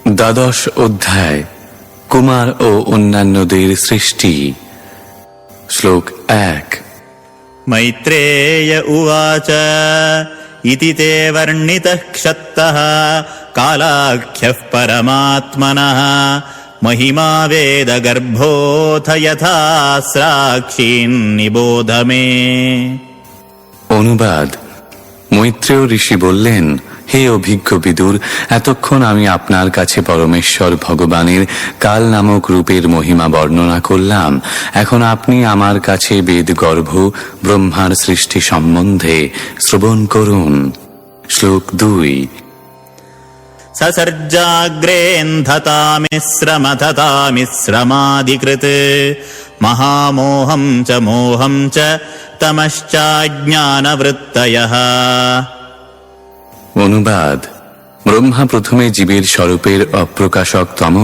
দ্বাদশ অধ্যায় কুমার ও অন্যান্যদের সৃষ্টি। শ্লোক 1। मैत्रेय उवाच इति ते वर्णितः क्षत्तः कालाख्यः परमात्मनः महिमा वेदगर्भोऽथ यथा स्राक्षीन् निबोध मे। অনুবাদ। মৈত্রেয় ঋষি বললেন, হে অভিজ্ঞ বিদুর, এতক্ষণ আমি আপনার কাছে পরমেশ্বর ভগবানের কাল নামক রূপের মহিমা বর্ণনা করলাম। এখন আপনি আমার কাছে বেদগর্ভ ব্রহ্মার সৃষ্টি সম্বন্ধে শ্রবণ করুন। শ্লোক 2। ससर्जाग्रेऽन्धतामिश्रमथतामिश्रमादिकृत् महामोहं च मोहं च तमश्चाज्ञानवृत्तयः। অনুবাদ। ব্রহ্মা প্রথমে জীবের স্বরূপের অপ্রকাশক তম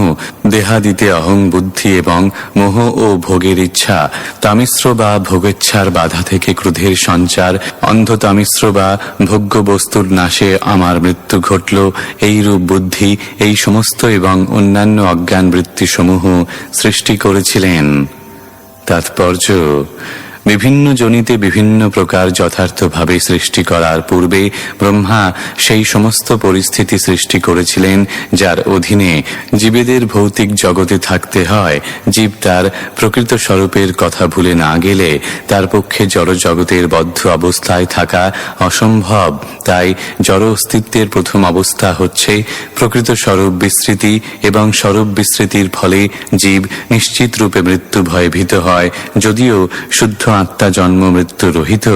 দেহাদিতে অহং বুদ্ধি এবং মোহ ও ভোগের ইচ্ছা, তামিশ্র বা ভোগেচ্ছার বাধা থেকে ক্রোধের সঞ্চার, অন্ধতামিশ্র বা ভোগ্য বস্তুর নাশে আমার মৃত্যু ঘটল, এই রূপ বুদ্ধি, এই সমস্ত এবং অন্যান্য অজ্ঞান বৃত্তিসমূহ সৃষ্টি করেছিলেন। তাৎপর্য: বিভিন্ন জনিতে বিভিন্ন প্রকার যথার্থভাবে সৃষ্টি করার পূর্বে ব্রহ্মা সেই সমস্ত পরিস্থিতি সৃষ্টি করেছিলেন যার অধীনে জীবেদের ভৌতিক জগতে থাকতে হয়। জীব তার প্রকৃত স্বরূপের কথা ভুলে না গেলে তার পক্ষে জড় জগতের বদ্ধ অবস্থায় থাকা অসম্ভব। তাই জড় অস্তিত্বের প্রথম অবস্থা হচ্ছে প্রকৃত স্বরূপ বিস্মৃতি, এবং স্বরূপ বিস্মৃতির ফলে জীব নিশ্চিত রূপে মৃত্যু ভয়ে ভীত হয়। যদিও শুদ্ধ আত্মা জন্ম মৃত্যু রহিত,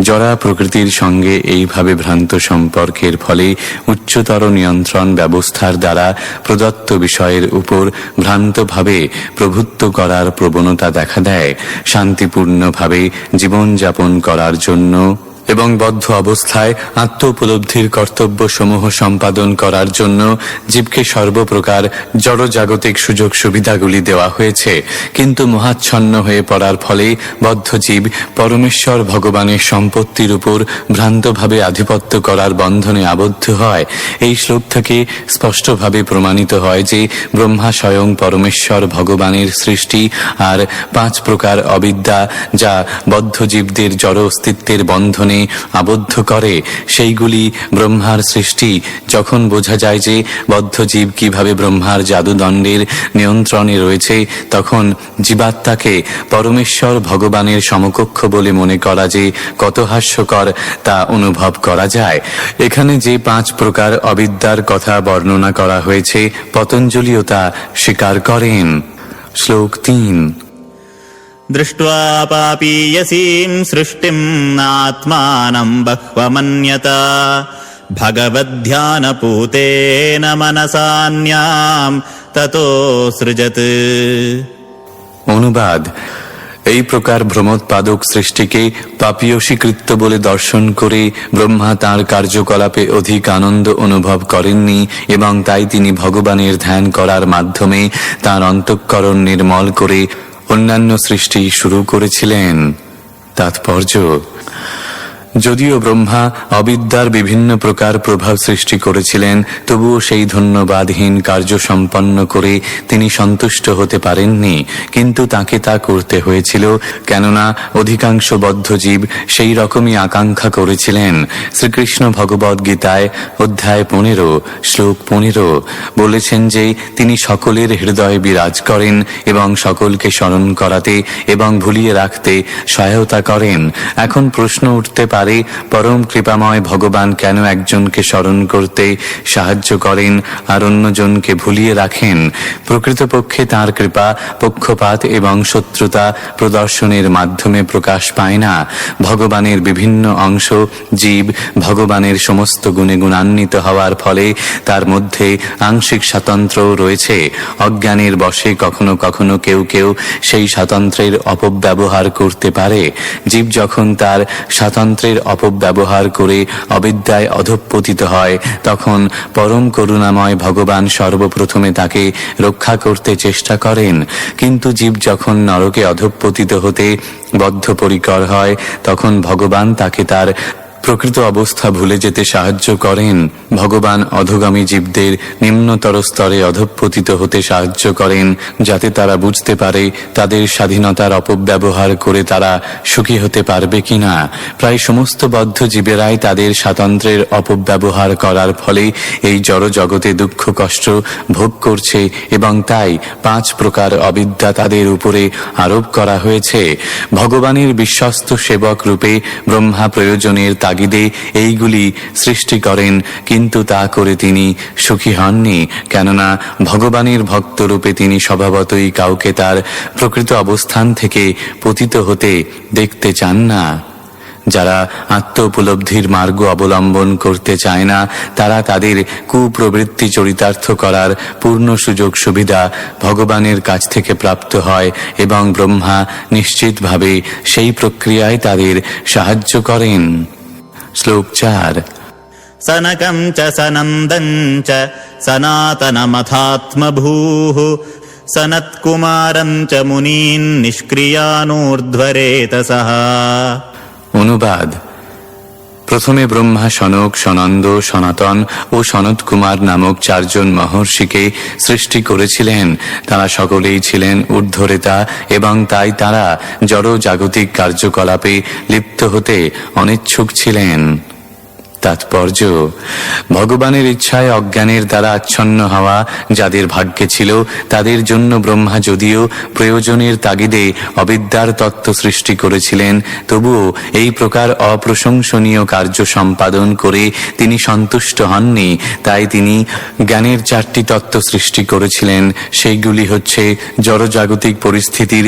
জড়া প্রকৃতির সঙ্গে এইভাবে ভ্রান্ত সম্পর্কের ফলে উচ্চতর নিয়ন্ত্রণ ব্যবস্থার দ্বারা প্রদত্ত বিষয়ের উপর ভ্রান্তভাবে প্রভুত্ব করার প্রবণতা দেখা দেয়। শান্তিপূর্ণভাবে জীবনযাপন করার জন্য এবং বদ্ধ অবস্থায় আত্ম উপলব্ধির কর্তব্য সমূহ সম্পাদন করার জন্য জীবকে সর্বপ্রকার জড়জাগতিক সুযোগ সুবিধাগুলি দেওয়া হয়েছে। কিন্তু মহাচ্ছন্ন হয়ে পড়ার ফলে বদ্ধ জীব পরমেশ্বর ভগবানের সম্পত্তির উপর ভ্রান্তভাবে আধিপত্য করার বন্ধনে আবদ্ধ হয়। এই শ্লোক থেকে স্পষ্টভাবে প্রমাণিত হয় যে ব্রহ্মা স্বয়ং পরমেশ্বর ভগবানের সৃষ্টি, আর 5 প্রকার অবিদ্যা যা বদ্ধ জীবদের জড় অস্তিত্বের বন্ধনে আবদ্ধ করে, সেইগুলি ব্রহ্মার সৃষ্টি। যখন বোঝা যায় যে বদ্ধ জীব কিভাবে ব্রহ্মার জাদুদণ্ডের নিয়ন্ত্রণে রয়েছে, তখন জীবাত্মাকে পরমেশ্বর ভগবানের সমকক্ষ বলে মনে করা যে কত হাস্যকর তা অনুভব করা যায়। এখানে যে 5 প্রকার অবিদ্যার কথা বর্ণনা করা হয়েছে, পতঞ্জলিও তা স্বীকার করেন। শ্লোক 3। दृष्ट्वा पापीयसीं सृष्टिं आत्मानं बह्वमन्यत भगवद्ध्यानपूतेन मनसान्यां ततो सृजत्। অনুবাদ। এই প্রকার ভ্রমোৎপাদক সৃষ্টিকে পাপীয়সীকৃত্য বলে দর্শন করে ব্রহ্মা তাঁর কার্যকলাপে অধিক আনন্দ অনুভব করেননি, এবং তাই তিনি ভগবানের ধ্যান করার মাধ্যমে তাঁর অন্তঃকরণ নির্মল করে অন্যান্য সৃষ্টি শুরু করেছিলেন। তাৎপর্য: যদিও ব্রহ্মা অবিদ্যার বিভিন্ন প্রকার প্রভাব সৃষ্টি করেছিলেন, তবুও সেই ধন্যবাদহীন কার্য সম্পন্ন করে তিনি সন্তুষ্ট হতে পারেননি। কিন্তু তাকে তা করতে হয়েছিল, কেননা অধিকাংশ বদ্ধ জীব সেই রকমই আকাঙ্ক্ষা করেছিলেন। শ্রীকৃষ্ণ ভগবদ গীতায় অধ্যায় 15 শ্লোক 15 বলেছেন যে তিনি সকলের হৃদয়ে বিরাজ করেন এবং সকলকে স্মরণ করাতে এবং ভুলিয়ে রাখতে সহায়তা করেন। এখন প্রশ্ন উঠতে পারে, পরম কৃপাময় ভগবান কেন একজনকে স্মরণ করতে সাহায্য করেন আর অন্যজনকে ভুলিয়ে রাখেন? প্রকৃতপক্ষে তাঁর কৃপা পক্ষপাত এবং শত্রুতা প্রদর্শনের মাধ্যমে প্রকাশ পায় না। ভগবানের বিভিন্ন অংশ জীব ভগবানের সমস্ত গুণে গুণান্বিত হওয়ার ফলে তার মধ্যে আংশিক স্বাতন্ত্র্য রয়েছে। অজ্ঞানের বশে কখনো কখনো কেউ কেউ সেই স্বাতন্ত্র্যের অপব্যবহার করতে পারে। জীব যখন তার স্বাতন্ত্র্যের অপব্যবহার করে অবিদ্যায় অধঃপতিত হয়, তখন পরম করুণাময় ভগবান সর্বপ্রথমে তাকে রক্ষা করতে চেষ্টা করেন। কিন্তু জীব যখন নরকে অধঃপতিত হতে বদ্ধপরিকর হয়, তখন ভগবান তাকে তার প্রকৃত অবস্থা ভুলে যেতে সাহায্য করেন। ভগবান অধোগামী জীবদের নিম্নতর স্তরে অধঃপতিত হতে সাহায্য করেন, যাতে তারা বুঝতে পারে তাদের স্বাধীনতার অপব্যবহার করে তারা সুখী হতে পারবে কিনা। প্রায় সমস্ত বদ্ধ জীবেরাই তাদের স্বাতন্ত্র্যের অপব্যবহার করার ফলে এই জড় জগতে দুঃখ কষ্ট ভোগ করছে, এবং তাই 5 প্রকার অবিদ্যা তাদের উপরে আরোপ করা হয়েছে। ভগবানের বিশ্বস্ত সেবক রূপে ব্রহ্মা প্রয়োজনের তাগিদে এইগুলি সৃষ্টি করেন, কিন্তু তা করে তিনি সুখী হননি, কেননা ভগবানের ভক্ত রূপে তিনি স্বভাবতই কাউকে তার প্রকৃত অবস্থান থেকে পতিত হতে দেখতে চান না। যারা আত্ম উপলব্ধির মার্গ অবলম্বন করতে চায় না, তারা তাদের কুপ্রবৃত্তি চরিতার্থ করার পূর্ণ সুযোগ সুবিধা ভগবানের কাছ থেকে প্রাপ্ত হয়, এবং ব্রহ্মা নিশ্চিতভাবে সেই প্রক্রিয়ায় তাদের সাহায্য করেন। শ্লোক 4। সনকং চ সনন্দং চ সনাতনমথাত্মভূঃ সনৎকুমারং চ মুনীন নিষ্ক্রিয়ানূর্ধ্বরেতসঃ। অনুবাদ: প্রথমে ব্রহ্মা সনক, সনন্দ, সনাতন ও সনত কুমার নামক 4 জন মহর্ষিকে সৃষ্টি করেছিলেন। তারা সকলেই ছিলেন ঊর্ধ্বরেতা, এবং তাই তারা জড় জাগতিক কার্যকলাপে লিপ্ত হতে অনিচ্ছুক ছিলেন। তাৎপর্য: ভগবানের ইচ্ছায় অজ্ঞানের দ্বারা আচ্ছন্ন হওয়া যাদের ভাগ্যে ছিল, তাদের জন্য ব্রহ্মা যদিও প্রয়োজনের তাগিদে অবিদ্যার তত্ত্ব সৃষ্টি করেছিলেন, তবুও এই প্রকার অপ্রশংসনীয় কার্য সম্পাদন করে তিনি সন্তুষ্ট হননি। তাই তিনি জ্ঞানের 4টি তত্ত্ব সৃষ্টি করেছিলেন। সেইগুলি হচ্ছে জড়জাগতিক পরিস্থিতির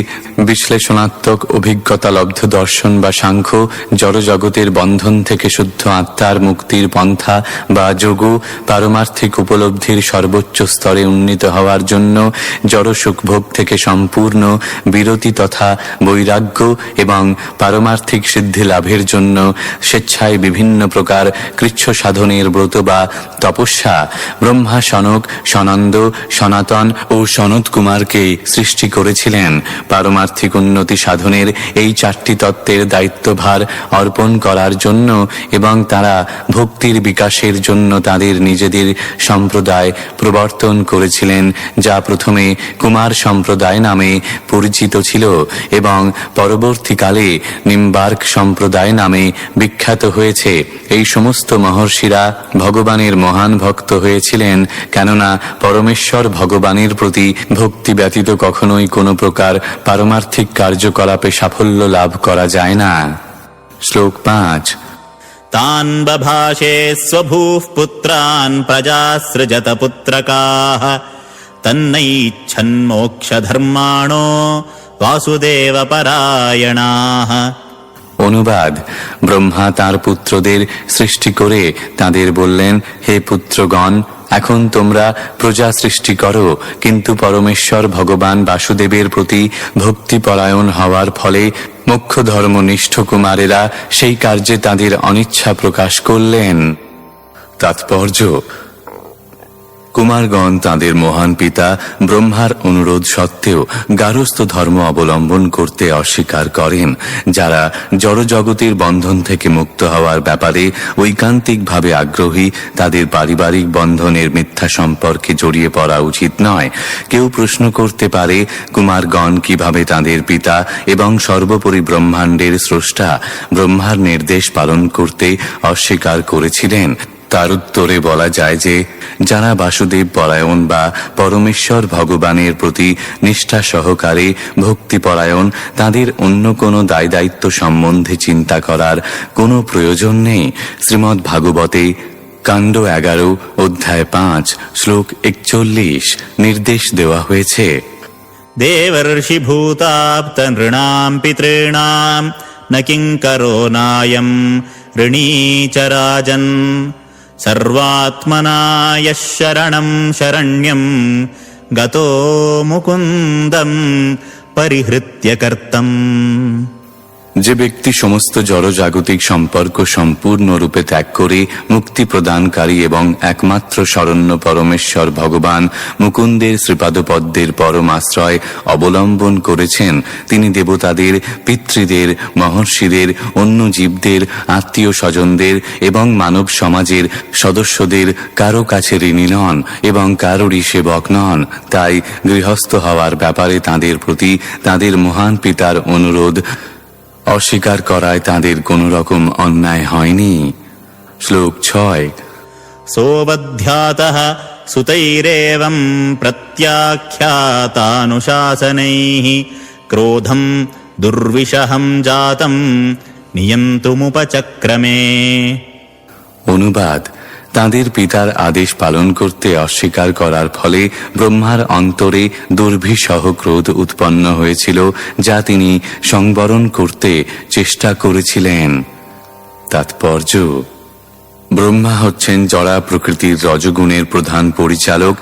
বিশ্লেষণাত্মক অভিজ্ঞতালব্ধ দর্শন বা সাংখ্য, জড়জগতের বন্ধন থেকে শুদ্ধ আত্মার মুক্তির পন্থা বা যোগ, পারমার্থিক উপলব্ধির সর্বোচ্চ স্তরে উন্নীত হওয়ার জন্য জড় সুখভোগ থেকে সম্পূর্ণ বিরতি তথা বৈরাগ্য, এবং পারমার্থিক সিদ্ধি লাভের জন্য স্বেচ্ছায় বিভিন্ন প্রকার কৃচ্ছ সাধনের ব্রত বা তপস্যা। ব্রহ্মা সনক, সনন্দ, সনাতন ও সনত কুমারকে সৃষ্টি করেছিলেন পারমার্থিক উন্নতি সাধনের এই 4টি তত্ত্বের দায়িত্বভার অর্পণ করার জন্য, এবং তারা ভক্তির বিকাশের জন্য তাদের নিজেদের সম্প্রদায় প্রবর্তন করেছিলেন, যা প্রথমে কুমার সম্প্রদায় নামে পরিচিত ছিল এবং পরবর্তীকালে নিম্বার্ক সম্প্রদায় নামে বিখ্যাত হয়েছে। এই সমস্ত মহর্ষিরা ভগবানের মহান ভক্ত হয়েছিলেন, কেননা পরমেশ্বর ভগবানের প্রতি ভক্তি ব্যতীত কখনোই কোনো প্রকার পারমার্থিক কার্যকলাপে সাফল্য লাভ করা যায় না। শ্লোক 5। तान् बभाषे स्वभूः पुत्रान् प्रजासृजत पुत्रकाः तन्नैच्छन्मोक्षधर्माणो वासुदेवपरायणाः। অনুবাদ: ব্রহ্মা তার পুত্রদের সৃষ্টি করে তাদের বললেন, হে পুত্রগণ, এখন তোমরা প্রজা সৃষ্টি করো, কিন্তু পরমেশ্বর ভগবান বাসুদেবের প্রতি ভক্তিপরায়ণ হওয়ার ফলে মুখ্য ধর্মনিষ্ঠ কুমারেরা সেই কার্যে তাদের অনিচ্ছা প্রকাশ করলেন। তাৎপর্য: কুমারগণ তাদের মহান পিতা ব্রহ্মার অনুরোধ সত্ত্বেও গারস্থ ধর্ম অবলম্বন করতে অস্বীকার করেন। যারা জড়জগতের বন্ধন থেকে মুক্ত হওয়ার ব্যাপারে ঐকান্তিকভাবে আগ্রহী, তাদের পারিবারিক বন্ধনের মিথ্যা সম্পর্কে জড়িয়ে পড়া উচিত নয়। কেউ প্রশ্ন করতে পারে, কুমারগণ কিভাবে তাদের পিতা এবং সর্বোপরি ব্রহ্মাণ্ডের স্রষ্টা ব্রহ্মার নির্দেশ পালন করতে অস্বীকার করেছিলেন? তার উত্তরে বলা যায় যে, যারা বাসুদেব পরায়ণ বা পরমেশ্বর ভগবানের প্রতি নিষ্ঠা সহকারে ভক্তিপরায়ণ, তাদের অন্য কোনো দায় দায়িত্ব সম্বন্ধে চিন্তা করার কোনো প্রয়োজন নেই। শ্রীমদ্ ভাগবতে কাণ্ড 11 অধ্যায় 5 শ্লোক 41 নির্দেশ দেওয়া হয়েছে, देवर्षि भूताप्त नृणां पितॄणां न किङ्करो नायं ऋणी च राजन् सर्वात्मना यः शरणं शरण्यं गतो मुकुन्दं परिहृत्य कर्तम्। যে ব্যক্তি সমস্ত জড়জাগতিক সম্পর্ক সম্পূর্ণরূপে ত্যাগ করে মুক্তি প্রদানকারী এবং একমাত্র শরণ্য পরমেশ্বর ভগবান মুকুন্দের শ্রীপাদপদ্মের পরমাশ্রয় অবলম্বন করেছেন, তিনি দেবতাদের, পিতৃদের, মহর্ষিদের, অন্য জীবদের, আত্মীয় স্বজনদের এবং মানব সমাজের সদস্যদের কারো কাছে ঋণী নন এবং কারোরই সেবক নন। তাই গৃহস্থ হওয়ার ব্যাপারে তাঁদের প্রতি তাঁদের মহান পিতার অনুরোধ অস্বীকার করায় তাঁদের কোনো রকম অন্যায় হয়নি। শ্লোক 6। सोऽवध्यातः सुतैरेवं प्रत्याख्यातानुशासनैः क्रोधं दुर्विषहं जातं नियन्तुमुपचक्रमे। অনুবাদ: তাঁদের পিতার আদেশ পালন করতে অস্বীকার করার ফলে ব্রহ্মার অন্তরে দুর্বিষহ ক্রোধ উৎপন্ন হয়েছিল, যা তিনি সংবরণ করতে চেষ্টা করেছিলেন। তাৎপর্য: ব্রহ্মা হচ্ছেন জড়া প্রকৃতির রজগুণের প্রধান পরিচালক।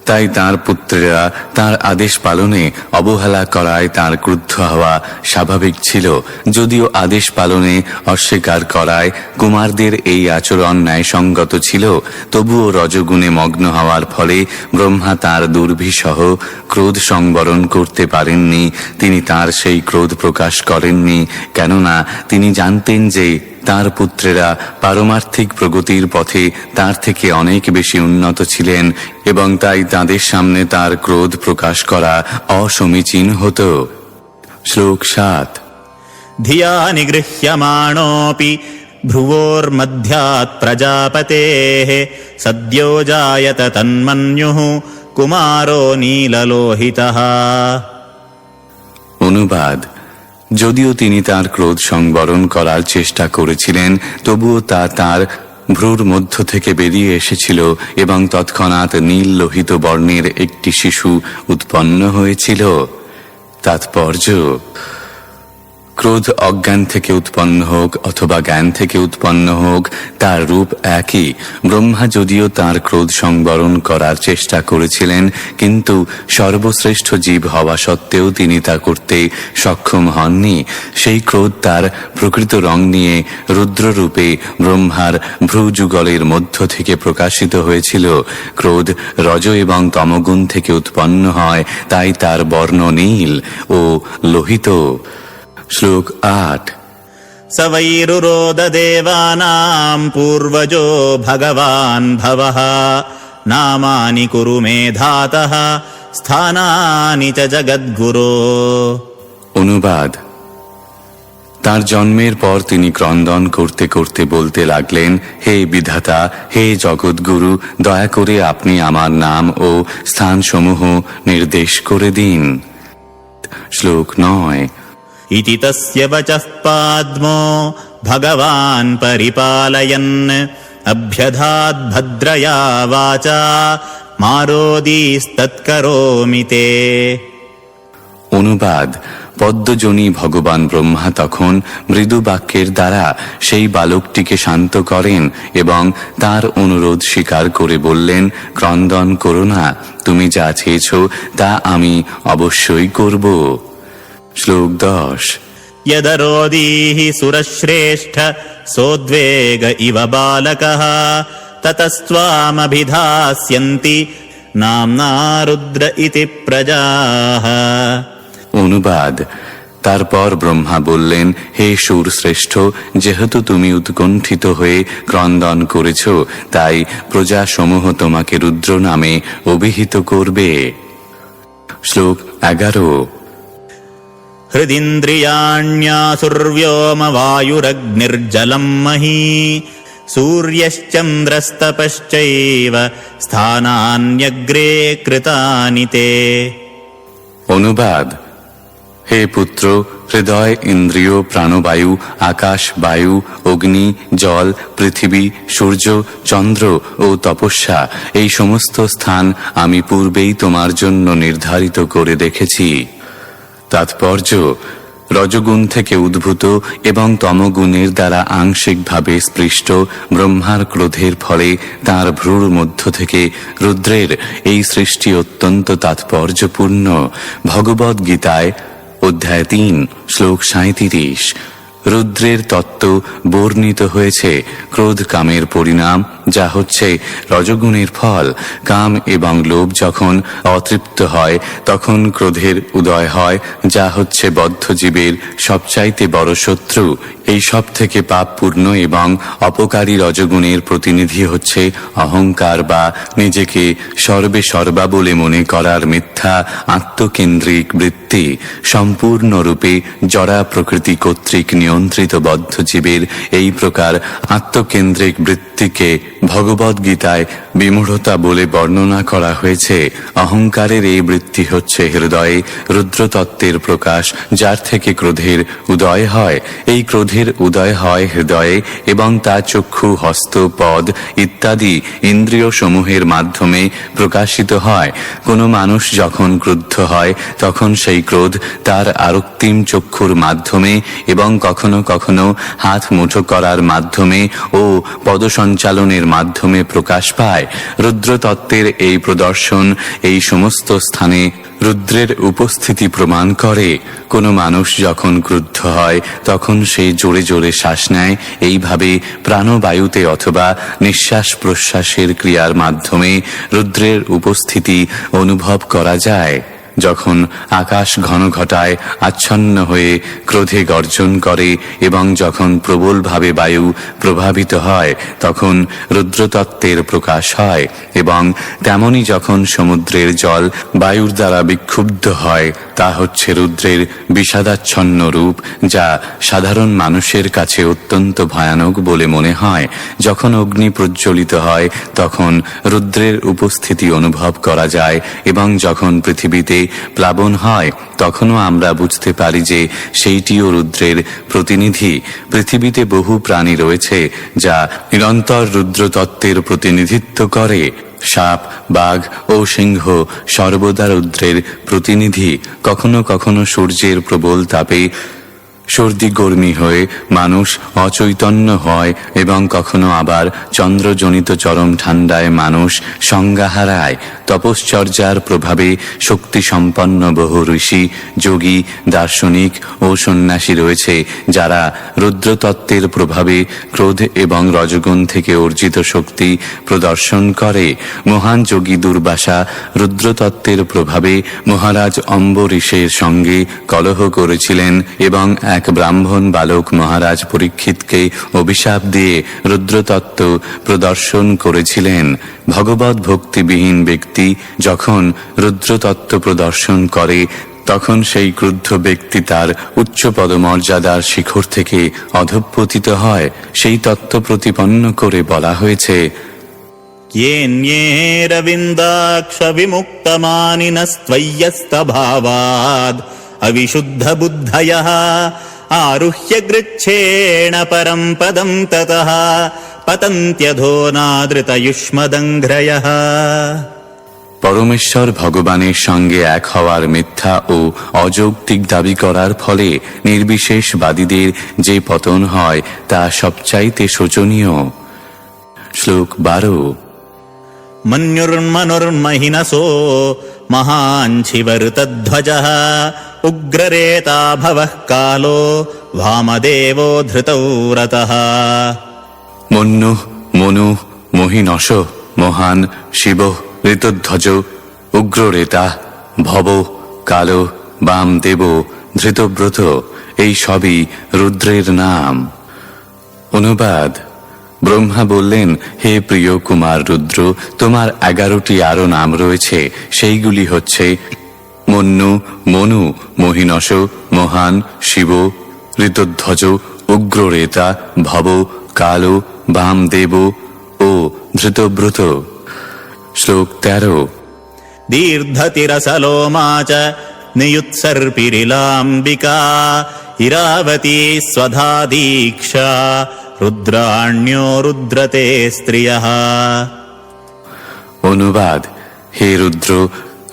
তাই তার পুত্রেরা তার আদেশ পালনে অবহেলা করায় তার ক্রুদ্ধ হওয়া স্বাভাবিক ছিল। যদিও আদেশ পালনে অস্বীকার করায় কুমারদের এই আচরণ ন্যায়সঙ্গত ছিল, তবুও রজগুণে মগ্ন হওয়ার ফলে ব্রহ্মা তার দুর্বিষহ ক্রোধ সংবরণ করতে পারেননি। তিনি তার সেই ক্রোধ প্রকাশ করেননি, কেননা তিনি জানতেন যে তার পুত্রেরা পারমার্থিক প্রগতির পথে তার থেকে অনেক বেশি উন্নত ছিলেন এবং তাই তাদের সামনে তার ক্রোধ প্রকাশ করা অসমীচীন হতো। শ্লোক 7। धिया निगृह्यमाणोऽपि भ्रुवोर्मध्यात् प्रजापतेः सद्यो जायत तन्मन्युः कुमारो नीललोहितः। অনুবাদ: যদিও তিনি তার ক্রোধ সংবরণ করার চেষ্টা করেছিলেন, তবুও তা তার ভ্রুর মধ্য থেকে বেরিয়ে এসেছিল এবং তৎক্ষণাৎ নীল লোহিত বর্ণের একটি শিশু উৎপন্ন হয়েছিল। তাৎপর্য: ক্রোধ অজ্ঞান থেকে উৎপন্ন হোক অথবা জ্ঞান থেকে উৎপন্ন হোক, তার রূপ একই। ব্রহ্মা যদিও তার ক্রোধ সংবরণ করার চেষ্টা করেছিলেন, কিন্তু সর্বশ্রেষ্ঠ জীব হওয়া সত্ত্বেও তিনি তা করতে সক্ষম হননি। সেই ক্রোধ তার প্রকৃত রং নিয়ে রুদ্ররূপে ব্রহ্মার ভ্রুযুগলের মধ্য থেকে প্রকাশিত হয়েছিল। ক্রোধ রজ এবং তমগুণ থেকে উৎপন্ন হয়, তাই তার বর্ণ নীল ও লোহিত। শ্লোক 8। स वैरुरोददेवानां पूर्वजो भगवान् भवः नामानि कुरु मे धातः स्थानानि च जगद्गुरो। অনুবাদ: তার জন্মের পর তিনি ক্রন্দন করতে করতে বলতে লাগলেন, হে বিধাতা, হে জগৎগুরু, দয়া করে আপনি আমার নাম ও স্থানসমূহ নির্দেশ করে দিন। শ্লোক 9। इति तस्य वचः पाद्मो भगवान् परिपालयन् अभ्यधात् भद्रया वाचा मारोदीस्तत्करोमि ते। অনুবাদ: পদ্মজনী ভগবান ব্রহ্মা তখন মৃদু বাক্যের দ্বারা সেই বালকটিকে শান্ত করেন এবং তার অনুরোধ স্বীকার করে বললেন, ক্রন্দন করো না, তুমি যা চেয়েছ তা আমি অবশ্যই করব। শ্লোক 10। यदरोदीः सुरश्रेष्ठ सोद्वेग इव बालकः ततस्त्वामभिधास्यन्ति नाम्ना रुद्र इति प्रजाः। অনুবাদ: তারপর ব্রহ্মা বললেন, হে সুর শ্রেষ্ঠ, যেহেতু তুমি উৎকণ্ঠিত হয়ে ক্রন্দন করেছ, তাই প্রজাসমূহ তোমাকে রুদ্র নামে অভিহিত করবে। শ্লোক 11। हृदिन्द्रियाण्यासुर्व्योमवायुरग्निर्जलं मही सूर्यश्चन्द्रस्तपश्चैव स्थानान्यग्रे कृतानि ते। অনুবাদ: হে পুত্র, হৃদয়, ইন্দ্রিয়, প্রাণবায়ু, আকাশ, বায়ু, অগ্নি, জল, পৃথিবী, সূর্য, চন্দ্র ও তপস্যা, এই সমস্ত স্থান আমি পূর্বেই তোমার জন্য নির্ধারিত করে রেখেছি। তাৎপর্য: রজগুণ থেকে উদ্ভূত এবং তমগুণের দ্বারা আংশিকভাবে স্পৃষ্ট ব্রহ্মার ক্রোধের ফলে তার ভ্রুর মধ্য থেকে রুদ্রের এই সৃষ্টি অত্যন্ত তাৎপর্যপূর্ণ। ভগবদ্ গীতায় অধ্যায় 3 শ্লোক 37 রুদ্রের তত্ত্ব বর্ণিত হয়েছে। ক্রোধ কামের পরিণাম, যা হচ্ছে রজগুণের ফল। কাম এবং লোভ যখন অতৃপ্ত হয় তখন ক্রোধের উদয় হয়, যা হচ্ছে বদ্ধ জীবের সবচাইতে বড় শত্রু। এই সব থেকে পাপপূর্ণ এবং অপকারী রজগুণের প্রতিনিধি হচ্ছে অহংকার বা নিজেকে সর্বে সর্বা বলে মনে করার মিথ্যা আত্মকেন্দ্রিক বৃত্তি। সম্পূর্ণরূপে জড়া প্রকৃতি কর্তৃক নিয়ন্ত্রিত বদ্ধ জীবের এই প্রকার আত্মকেন্দ্রিক বৃত্তিকে ভগবদ্গীতায় বিমূঢ়তা বলে বর্ণনা করা হয়েছে। অহংকারের এই বৃত্তি হচ্ছে হৃদয়ে রুদ্রতত্ত্বের প্রকাশ, যার থেকে ক্রোধের উদয় হয়। এই ক্রোধের উদয় হয় হৃদয়ে এবং তা চক্ষু, হস্ত, পদ ইত্যাদি ইন্দ্রিয় সমূহের মাধ্যমে প্রকাশিত হয়। কোনো মানুষ যখন ক্রুদ্ধ হয় তখন সেই ক্রোধ তার আরক্তিম চক্ষুর মাধ্যমে এবং কখনো কখনো হাত মুঠো করার মাধ্যমে ও পদসঞ্চালনের মাধ্যমে প্রকাশ পায়। রুদ্রতত্ত্বের এই প্রদর্শন এই সমস্ত স্থানে রুদ্রের উপস্থিতি প্রমাণ করে। কোনো মানুষ যখন ক্রুদ্ধ হয় তখন সে জোরে জোরে শ্বাস নেয়। এইভাবে প্রাণবায়ুতে অথবা নিঃশ্বাস প্রশ্বাসের ক্রিয়ার মাধ্যমে রুদ্রের উপস্থিতি অনুভব করা যায়। যখন আকাশ ঘন ঘটায় আচ্ছন্ন হয়ে ক্রোধে গর্জন করে এবং যখন প্রবলভাবে বায়ু প্রভাবিত হয় তখন রুদ্রতত্ত্বের প্রকাশ হয়। এবং তেমনি যখন সমুদ্রের জল বায়ুর দ্বারা বিক্ষুব্ধ হয়, তা হচ্ছে রুদ্রের বিষাদাচ্ছন্ন রূপ, যা সাধারণ মানুষের কাছে অত্যন্ত ভয়ানক বলে মনে হয়। যখন অগ্নি প্রজ্বলিত হয় তখন রুদ্রের উপস্থিতি অনুভব করা যায় এবং যখন পৃথিবীতে প্লাবন হয় তখনও আমরা বুঝতে পারি যে সেইটিও রুদ্রের প্রতিনিধি। পৃথিবীতে বহু প্রাণী রয়েছে যা নিরন্তর রুদ্রতত্ত্বের প্রতিনিধিত্ব করে। সাপ, বাঘ ও সিংহ সর্বদা রুদ্রের প্রতিনিধি। কখনো কখনো সূর্যের প্রবল তাপে সর্দিগর্মি হয়ে মানুষ অচৈতন্য হয় এবং কখনো আবার চন্দ্রজনিত চরম ঠান্ডায় মানুষ সংজ্ঞা হারায়। তপশ্চর্যার প্রভাবে শক্তিসম্পন্ন বহু ঋষি, যোগী, দার্শনিক ও সন্ন্যাসী রয়েছে যারা রুদ্রতত্ত্বের প্রভাবে ক্রোধ এবং রজগুণ থেকে অর্জিত শক্তি প্রদর্শন করে। মহান যোগী দুর্বাসা রুদ্রতত্ত্বের প্রভাবে মহারাজ অম্বরীশের সঙ্গে কলহ করেছিলেন এবং এক ব্রাহ্মণ বালক মহারাজ পরীক্ষিতকে অভিশাপ দিয়ে রুদ্রতত্ত্ব প্রদর্শন করেছিলেন। ভগবত ভক্তিবিহীন ব্যক্তি যখন রুদ্রতত্ত্ব প্রদর্শন করে তখন সেই ক্রুদ্ধ ব্যক্তি তার উচ্চ পদমর্যাদার শিখর থেকে অধঃপতিত হয়। সেই তত্ত্ব প্রতিপন্ন করে বলা হয়েছে, येऽन्येरविन्दाक्ष विमुक्तमानिनस्त्वय्यस्तभावाद् अविशुद्धबुद्धयः आरुह्य गृच्छेण परं पदं ततः पतन्त्यधो नादृतयुष्मदङ्घ्रयः। পরমেশ্বর ভগবানের সঙ্গে এক হওয়ার মিথ্যা ও অযৌক্তিক দাবি করার ফলে নির্বিশেষবাদীদের যে পতন হয় তা সবচাইতে শোচনীয়। শ্লোক 12। मन्युर्मनुर्महिनसो महाञ्छिवरुतध्वजः उग्ररेता भवः कालो वामदेवो धृतौ रतः। মন্যু, মনু, মহিনস, মহান, শিব, ঋতধ্বজ, উগ্ররেতা, ভব, কালো, বামদেব, ধৃতব্রত এই সবই রুদ্রের নাম। অনুবাদ: ব্রহ্মা বললেন, হে প্রিয় কুমার রুদ্র, তোমার 11টি আরো নাম রয়েছে। সেইগুলি হচ্ছে মন্যু, মনু, মহিনস, মহান, শিব, ঋতধ্বজ, উগ্ররেতা, ভব, কালো, বামদেব ও ধৃতব্রত। শ্লোক 13। दीर्घतिरसलोमा च नियुत्सर्पिरिलाम्बिका इरावती स्वधा दीक्षा रुद्राण्यो रुद्रते स्त्रियः। অনুবাদ: হে রুদ্র,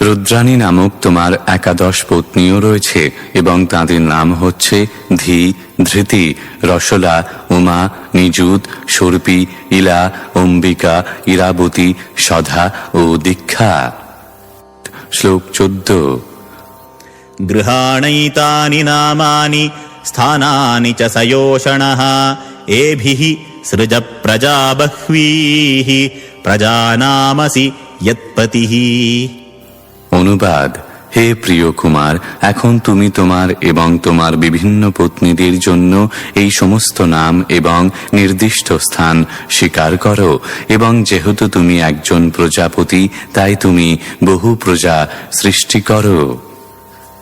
রুদ্রাণী নামক তোমার 11 পত্নীও রয়েছে এবং তাদের নাম হচ্ছে ধী, ধৃতি, রসলা, উমা, নিযুত, সর্পি, ইলা, অম্বিকা, ইরাবতী, সধা ও দীক্ষা। শ্লোক 14। गृहाणैतानि नामानि स्थानानि च सयोषणः एभिः सृज प्रजा बह्वीः प्रजानामसि यत्पतिः। অনুবাদ: হে প্রিয় কুমার, এখন তুমি তোমার এবং তোমার বিভিন্ন পত্নীদের জন্য এই সমস্ত নাম এবং নির্দিষ্ট স্থান স্বীকার করো, এবং যেহেতু তুমি একজন প্রজাপতি তাই তুমি বহু প্রজা সৃষ্টি করো।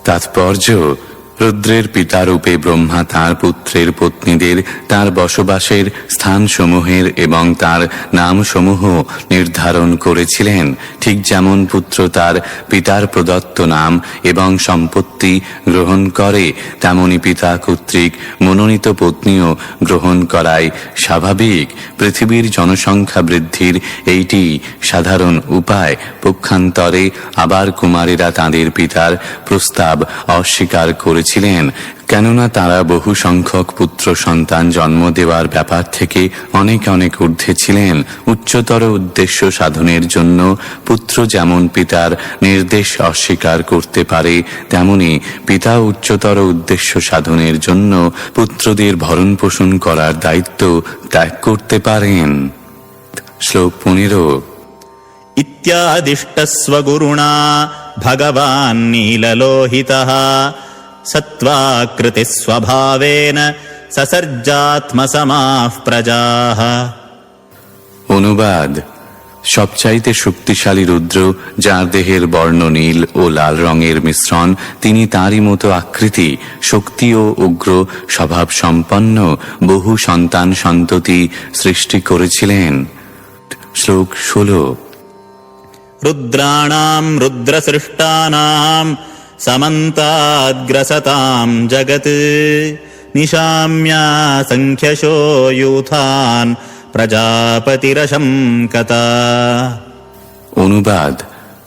তাৎপর্য: রুদ্রের পিতারূপে ব্রহ্মা তাঁর পুত্রের পত্নীদের তাঁর বসবাসের স্থানসমূহের এবং তাঁর নামসমূহ নির্ধারণ করেছিলেন, ঠিক যেমন পুত্র তার পিতার প্রদত্ত নাম এবং সম্পত্তি গ্রহণ করে, তেমনি পিতা কর্তৃক মনোনীত পত্নীও গ্রহণ করাই স্বাভাবিক। পৃথিবীর জনসংখ্যা বৃদ্ধির এইটি সাধারণ উপায়। পক্ষান্তরে আবার কুমারীরা তাঁদের পিতার প্রস্তাব অস্বীকার করেছিলেন, কেননা তারা বহু সংখ্যক পুত্র সন্তান জন্ম দেওয়ার ব্যাপার থেকে অনেক অনেক ঊর্ধ্বে ছিলেন। উচ্চতর উদ্দেশ্য সাধনের জন্য পুত্র যেমন পিতার নির্দেশ অস্বীকার করতে পারে, তেমনি পিতা উচ্চতর উদ্দেশ্য সাধনের জন্য পুত্রদের ভরণ পোষণ করার দায়িত্ব ত্যাগ করতে পারেন। শ্লোক 15। इत्यादिष्टस्व गुरुणा भगवान् नीललोहितः सत्त्वाकृतिः स्वभावेन ससर्जात्मसमाः प्रजाः। অনুবাদ: সবচাইতে শক্তিশালী রুদ্র, যার দেহের বর্ণ নীল ও লাল রঙের মিশ্রণ, তিনি তাঁরই মতো আকৃতি, শক্তি ও উগ্র স্বভাব সম্পন্ন বহু সন্তান সন্ততি সৃষ্টি করেছিলেন। শ্লোক 16। रुद्राणाम् रुद्रसृष्टानाम् समन्ताद्ग्रसताम् जगत् निशाम्या सङ्ख्यशो यूथान् प्रजापतिरशङ्कता। অনুবাদ: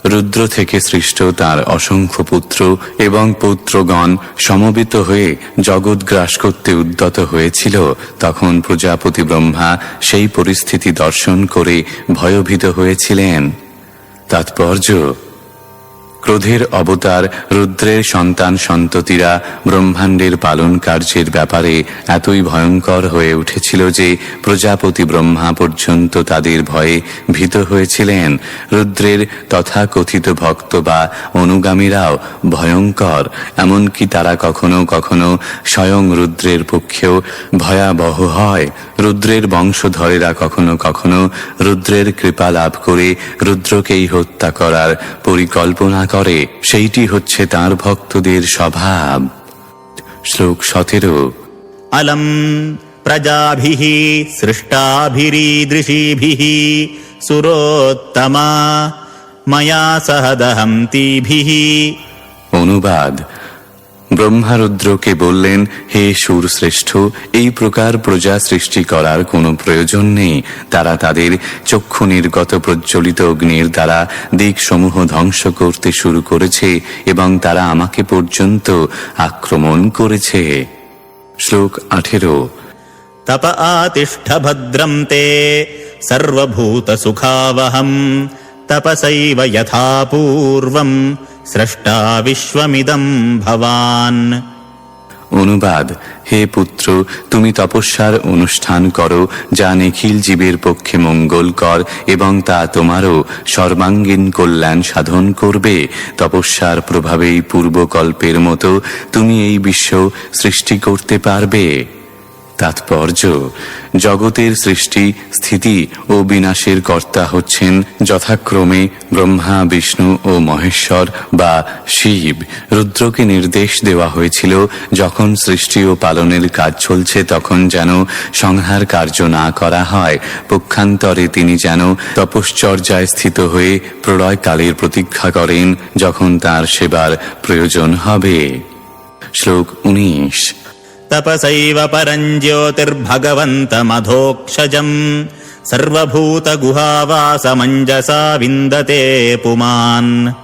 রুদ্র থেকে সৃষ্ট তার অসংখ্য পুত্র এবং পৌত্রগণ সমবেত হয়ে জগৎ গ্রাস করতে উদ্যত হয়েছিল। তখন প্রজাপতি ব্রহ্মা সেই পরিস্থিতি দর্শন করে ভয়ভীত হয়েছিলেন। তাৎপর্য: ক্রোধের অবতার রুদ্রের সন্তান সন্ততিরা ব্রহ্মাণ্ডের পালন কার্যের ব্যাপারে এতই ভয়ঙ্কর হয়ে উঠেছিল যে প্রজাপতি ব্রহ্মা পর্যন্ত তাদের ভয়ে ভীত হয়েছিলেন। রুদ্রের তথাকথিত ভক্ত বা অনুগামীরাও ভয়ঙ্কর, এমনকি তারা কখনো কখনো স্বয়ং রুদ্রের পক্ষেও ভয়াবহ হয়। রুদ্রের বংশধরেরা কখনো কখনো রুদ্রের কৃপা লাভ করে রুদ্রকেই হত্যা করার পরিকল্পনা করে, সেইটি হচ্ছে তার ভক্তদের স্বভাব। শ্লোক 17। अलम् प्रजाभिः सृष्टाभिरीदृशीभिः सुरोत्तमा मया सह दहन्तीभिः। অনুবাদ: ব্রহ্মা রুদ্রকে বললেন, হে সুর শ্রেষ্ঠ, এই প্রকার প্রজা সৃষ্টি করার কোনো প্রয়োজন নেই। তারা তাদের চক্ষু নির্গত প্রজ্বলিত অগ্নির দ্বারা দিকসমূহ ধ্বংস করতে শুরু করেছে এবং তারা আমাকে পর্যন্ত আক্রমণ করেছে। শ্লোক 18। तप आतिष्ठ भद्रं ते सर्वभूतसुखावहम् तपसैव यथा पूर्वम् স্রষ্টা বিশ্বমিদম ভবান। অনুবাদ: হে পুত্র, তুমি তপস্যার অনুষ্ঠান করো, যা নিখিল জীবের পক্ষে মঙ্গলকর এবং তা তোমারও সর্বাঙ্গীন কল্যাণ সাধন করবে। তপস্যার প্রভাবেই পূর্বকল্পের মতো তুমি এই বিশ্ব সৃষ্টি করতে পারবে। তাৎপর্য: জগতের সৃষ্টি, স্থিতি ও বিনাশের কর্তা হচ্ছেন যথাক্রমে ব্রহ্মা, বিষ্ণু ও মহেশ্বর বা শিব। রুদ্রকে নির্দেশ দেওয়া হয়েছিল, যখন সৃষ্টি ও পালনের কাজ চলছে তখন যেন সংহার কার্য না করা হয়। পক্ষান্তরে তিনি যেন তপশ্চর্যায় স্থিত হয়ে প্রলয়কালের প্রতীক্ষা করেন, যখন তার সেবার প্রয়োজন হবে। শ্লোক 19। तपसैव परं ज्योतिर्भगवन्तमधोक्षजम् सर्वभूतगुहावासमञ्जसा विन्दते पुमान्।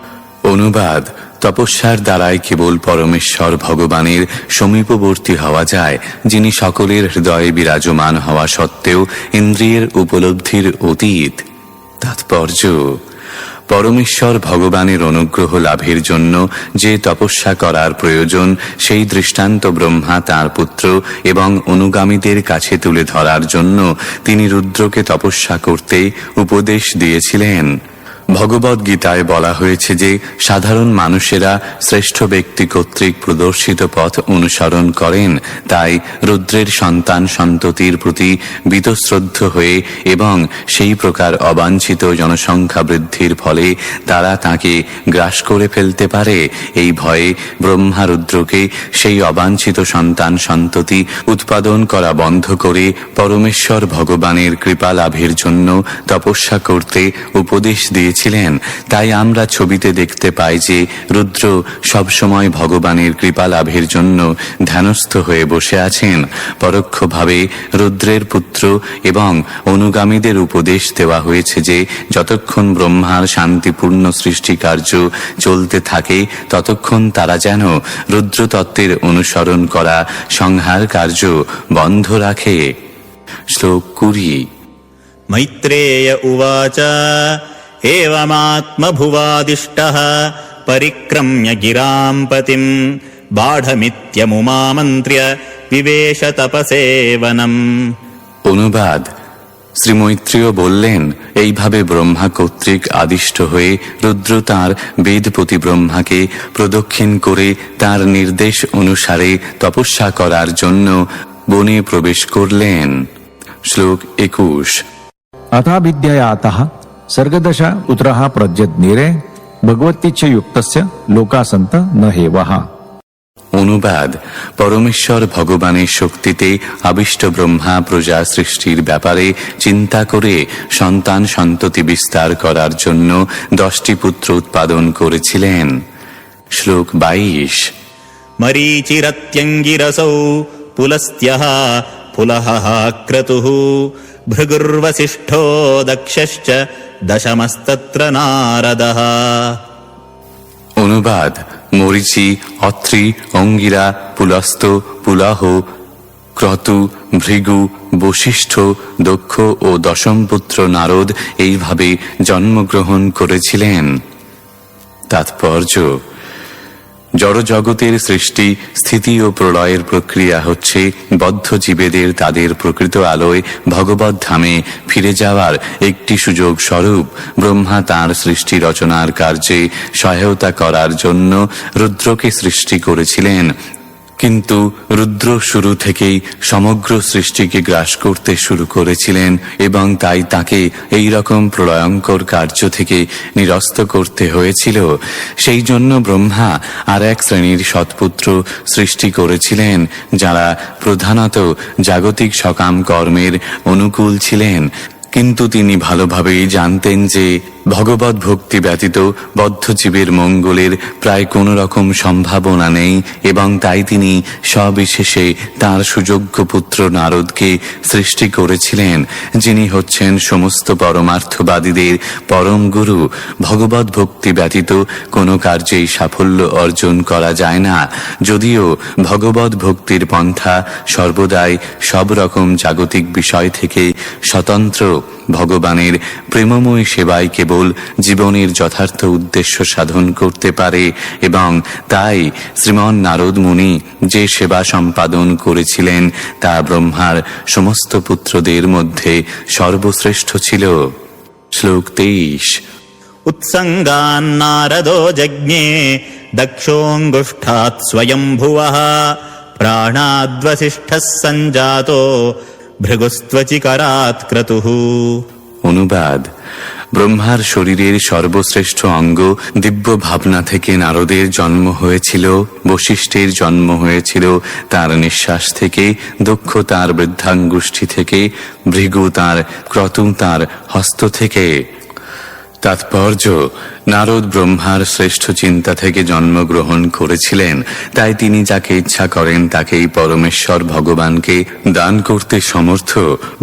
অনুবাদ: তপস্যার দ্বারাই কেবল পরমেশ্বর ভগবানের সমীপবর্তী হওয়া যায়, যিনি সকলের হৃদয়ে বিরাজমান হওয়া সত্ত্বেও ইন্দ্রিয়ের উপলব্ধির অতীত। তাৎপর্য: পরমেশ্বর ভগবানের অনুগ্রহ লাভের জন্য যে তপস্যা করার প্রয়োজন সেই দৃষ্টান্ত ব্রহ্মা তাঁর পুত্র এবং অনুগামীদের কাছে তুলে ধরার জন্য তিনি রুদ্রকে তপস্যা করতে উপদেশ দিয়েছিলেন। ভগবদ গীতায় বলা হয়েছে যে সাধারণ মানুষেরা শ্রেষ্ঠ ব্যক্তি কর্তৃক প্রদর্শিত পথ অনুসরণ করেন, তাই রুদ্রের সন্তান সন্ততির প্রতি বীতশ্রদ্ধ হয়ে এবং সেই প্রকার অবাঞ্ছিত জনসংখ্যা বৃদ্ধির ফলে তারা তাকে গ্রাস করে ফেলতে পারে, এই ভয়ে ব্রহ্মা রুদ্রকে সেই অবাঞ্ছিত সন্তান সন্ততি উৎপাদন করা বন্ধ করে পরমেশ্বর ভগবানের কৃপা লাভের জন্য তপস্যা করতে উপদেশ দিয়েছিলেন। তাই আমরা ছবিতে দেখতে পাই যে রুদ্র সবসময় ভগবানের কৃপা লাভের জন্য ধ্যানস্থ হয়ে বসে আছেন। পরোক্ষভাবে রুদ্রের পুত্র এবং অনুগামীদের উপদেশ দেওয়া হয়েছে যে যতক্ষণ ব্রহ্মার শান্তিপূর্ণ সৃষ্টি কার্য চলতে থাকে ততক্ষণ তারা যেন রুদ্রতত্ত্বের অনুসরণ করা সংহার কার্য বন্ধ রাখে। শ্লোক 20। मैत्रेय उवाच एवमात्मभुवादिष्टः परिक्रम्य गिरां पतिम् बाढमित्यमुमामन्त्र्य विवेश तपसेवनम्। অনুবাদ: শ্রী মৈত্রেয় বললেন, এইভাবে ব্রহ্মা কর্তৃক আদিষ্ট হয়ে রুদ্র তাঁর বেদপতি ব্রহ্মাকে প্রদক্ষিণ করে তাঁর নির্দেশ অনুসারে তপস্যা করার জন্য বনে প্রবেশ করলেন। শ্লোক 21। अथा विद्यायातः सर्गदश पुत्रः प्रज्ञद्नीरे भगवतीच्छ युक्तस्य लोकासन्त न हेवः। অনুবাদ: পরমেশ্বর ভগবানের শক্তিতে আবিষ্ট ব্রহ্মা প্রজা সৃষ্টির ব্যাপারে চিন্তা করে সন্তান সন্ততি বিস্তার করার জন্য 10টি পুত্র উৎপাদন করেছিলেন। শ্লোক 22। मरीचिरत्यङ्गिरसौ पुलस्त्यः पुलहः क्रतुः भृगुर्वसिष्ठो दक्षश्च दशमस्तत्र नारदः। অনুবাদ: মরীচি, অত্রি, অঙ্গিরা, পুলস্ত, পুলহ, ক্রতু, ভৃগু, বশিষ্ঠ, দক্ষ ও দশম পুত্র নারদ এইভাবে জন্মগ্রহণ করেছিলেন। তাৎপর্য: জড়জগতের সৃষ্টি, স্থিতি ও প্রলয়ের প্রক্রিয়া হচ্ছে বদ্ধ জীবেদের তাদের প্রকৃত আলোয় ভগবত ধামে ফিরে যাওয়ার একটি সুযোগ স্বরূপ। ব্রহ্মা তাঁর সৃষ্টি রচনার কার্যে সহায়তা করার জন্য রুদ্রকে সৃষ্টি করেছিলেন, কিন্তু রুদ্র শুরু থেকেই সমগ্র সৃষ্টিকে গ্রাস করতে শুরু করেছিলেন এবং তাই তাকে এই রকম প্রলয়ঙ্কর কার্য থেকে নিরস্ত করতে হয়েছিল। সেই জন্য ব্রহ্মা আর এক শ্রেণীর সৎপুত্র সৃষ্টি করেছিলেন যারা প্রধানত জাগতিক সকাম কর্মের অনুকূল ছিলেন, কিন্তু তিনি ভালোভাবেই জানতেন যে ভগবত ভক্তি ব্যতীত বদ্ধ জীবের মঙ্গলের প্রায় কোনো রকম সম্ভাবনা নেই এবং তাই তিনি সবিশেষে তাঁর সুযোগ্য পুত্র নারদকে সৃষ্টি করেছিলেন, যিনি হচ্ছেন সমস্ত পরমার্থবাদীদের পরম গুরু। ভগবত ভক্তি ব্যতীত কোনো কার্যেই সাফল্য অর্জন করা যায় না, যদিও ভগবত ভক্তির পন্থা সর্বদাই সব রকম জাগতিক বিষয় থেকে স্বতন্ত্র। ভগবানের প্রেমময় সেবাই কেবল জীবনের যথার্থ উদ্দেশ্য সাধন করতে পারে এবং তাই শ্রীমন নারদ মুনি যে সেবা সম্পাদন করেছিলেন তা ব্রহ্মার সমস্ত পুত্রদের মধ্যে সর্বশ্রেষ্ঠ ছিল। শ্লোক 23। उत्सङ्गान्नारदो जज्ञे दक्षोऽङ्गुष्ठात् स्वयम्भुवः प्राणाद्वसिष्ठः सञ्जातो भृगुस्त्वचिकरात् क्रतुः। অনুবাদ: ব্রহ্মার শরীরের সর্বশ্রেষ্ঠ অঙ্গ দিব্য ভাবনা থেকে নারদের জন্ম হয়েছিল, বশিষ্ঠের জন্ম হয়েছিল তার নিঃশ্বাস থেকে, দক্ষ তার বৃদ্ধাঙ্গুষ্ঠী থেকে, ভৃগু তার ক্রতু তার হস্ত থেকে। তাৎপর্য: নারদ ব্রহ্মার শ্রেষ্ঠ চিন্তা থেকে জন্মগ্রহণ করেছিলেন, তাই তিনি যাকে ইচ্ছা করেন তাকেই পরমেশ্বর ভগবানকে দান করতে সমর্থ।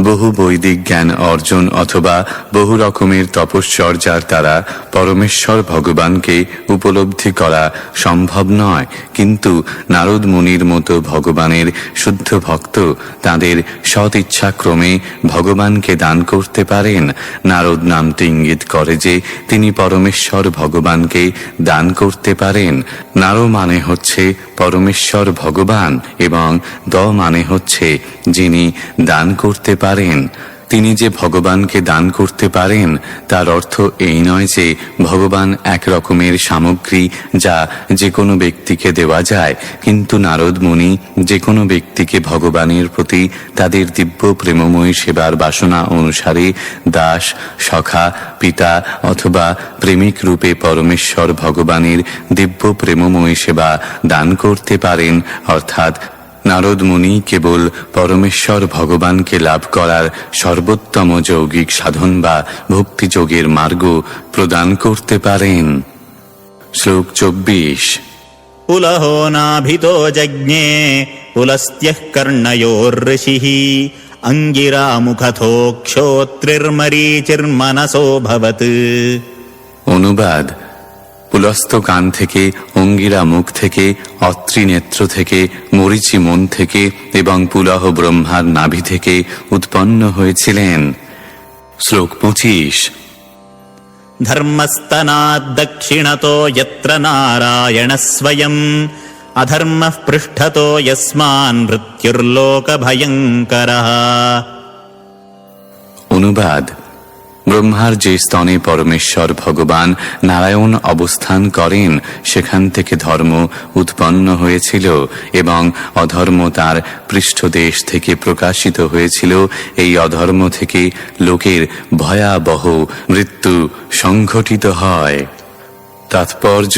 বহু বৈদিক জ্ঞান অর্জন অথবা বহু রকমের তপশ্চর্যার দ্বারা পরমেশ্বর ভগবানকে উপলব্ধি করা সম্ভব নয়, কিন্তু নারদ মুনির মতো ভগবানের শুদ্ধ ভক্ত তাদের সৎ ইচ্ছাক্রমে ভগবানকে দান করতে পারেন। নারদ নামটি ইঙ্গিত করে যে তিনি পরমেশ্বর ভগবানকে দান করতে পারেন। নার মানে হচ্ছে পরমেশ্বর ভগবান এবং দ মানে হচ্ছে যিনি দান করতে পারেন। তিনি যে ভগবানকে দান করতে পারেন তার অর্থ এই নয় যে ভগবান এক রকমের সামগ্রী যা যে কোনো ব্যক্তিকে দেওয়া যায়, কিন্তু নারদ মুনি যে কোনো ব্যক্তিকে ভগবানের প্রতি তাদের দিব্য প্রেমময়ী সেবার বাসনা অনুসারে দাস, সখা, পিতা অথবা প্রেমিক রূপে পরমেশ্বর ভগবানের দিব্য প্রেমময়ী সেবা দান করতে পারেন। অর্থাৎ নারদ মুনি কেবল পরমেশ্বর ভগবানকে লাভ করার সর্বোত্তম যৌগিক সাধন বা ভক্তিযোগের মার্গ প্রদান করতে পারেন। শ্লোক 24। পুলহো নাভিতো যজ্ঞে পুলস্ত্যঃ কর্ণয়োর্ঋষিঃ অঙ্গিরা মুখথো ক্ষোত্রির্মরীচির্মনসোऽভবৎ। অনুবাদ: পুলস্ত কান থেকে, অঙ্গিরা মুখ থেকে, অত্রি নেত্র থেকে, মরীচি মন থেকে এবং পুলহ ব্রহ্মার নাভি থেকে উৎপন্ন হয়েছিলেন। শ্লোক 25। ধর্মস্তনাদ্দক্ষিণতো যত্র নারায়ণঃ স্বয়ং অধর্মঃ পৃষ্ঠতো যস্মান মৃত্যুর্লোকভয়ঙ্করঃ। অনুবাদ: ব্রহ্মার যে স্তনে পরমেশ্বর ভগবান নারায়ণ অবস্থান করেন সেখান থেকে ধর্ম উৎপন্ন হয়েছিল এবং অধর্ম তার পৃষ্ঠদেশ থেকে প্রকাশিত হয়েছিল। এই অধর্ম থেকে লোকের ভয়াবহ মৃত্যু সংঘটিত হয়। তাৎপর্য: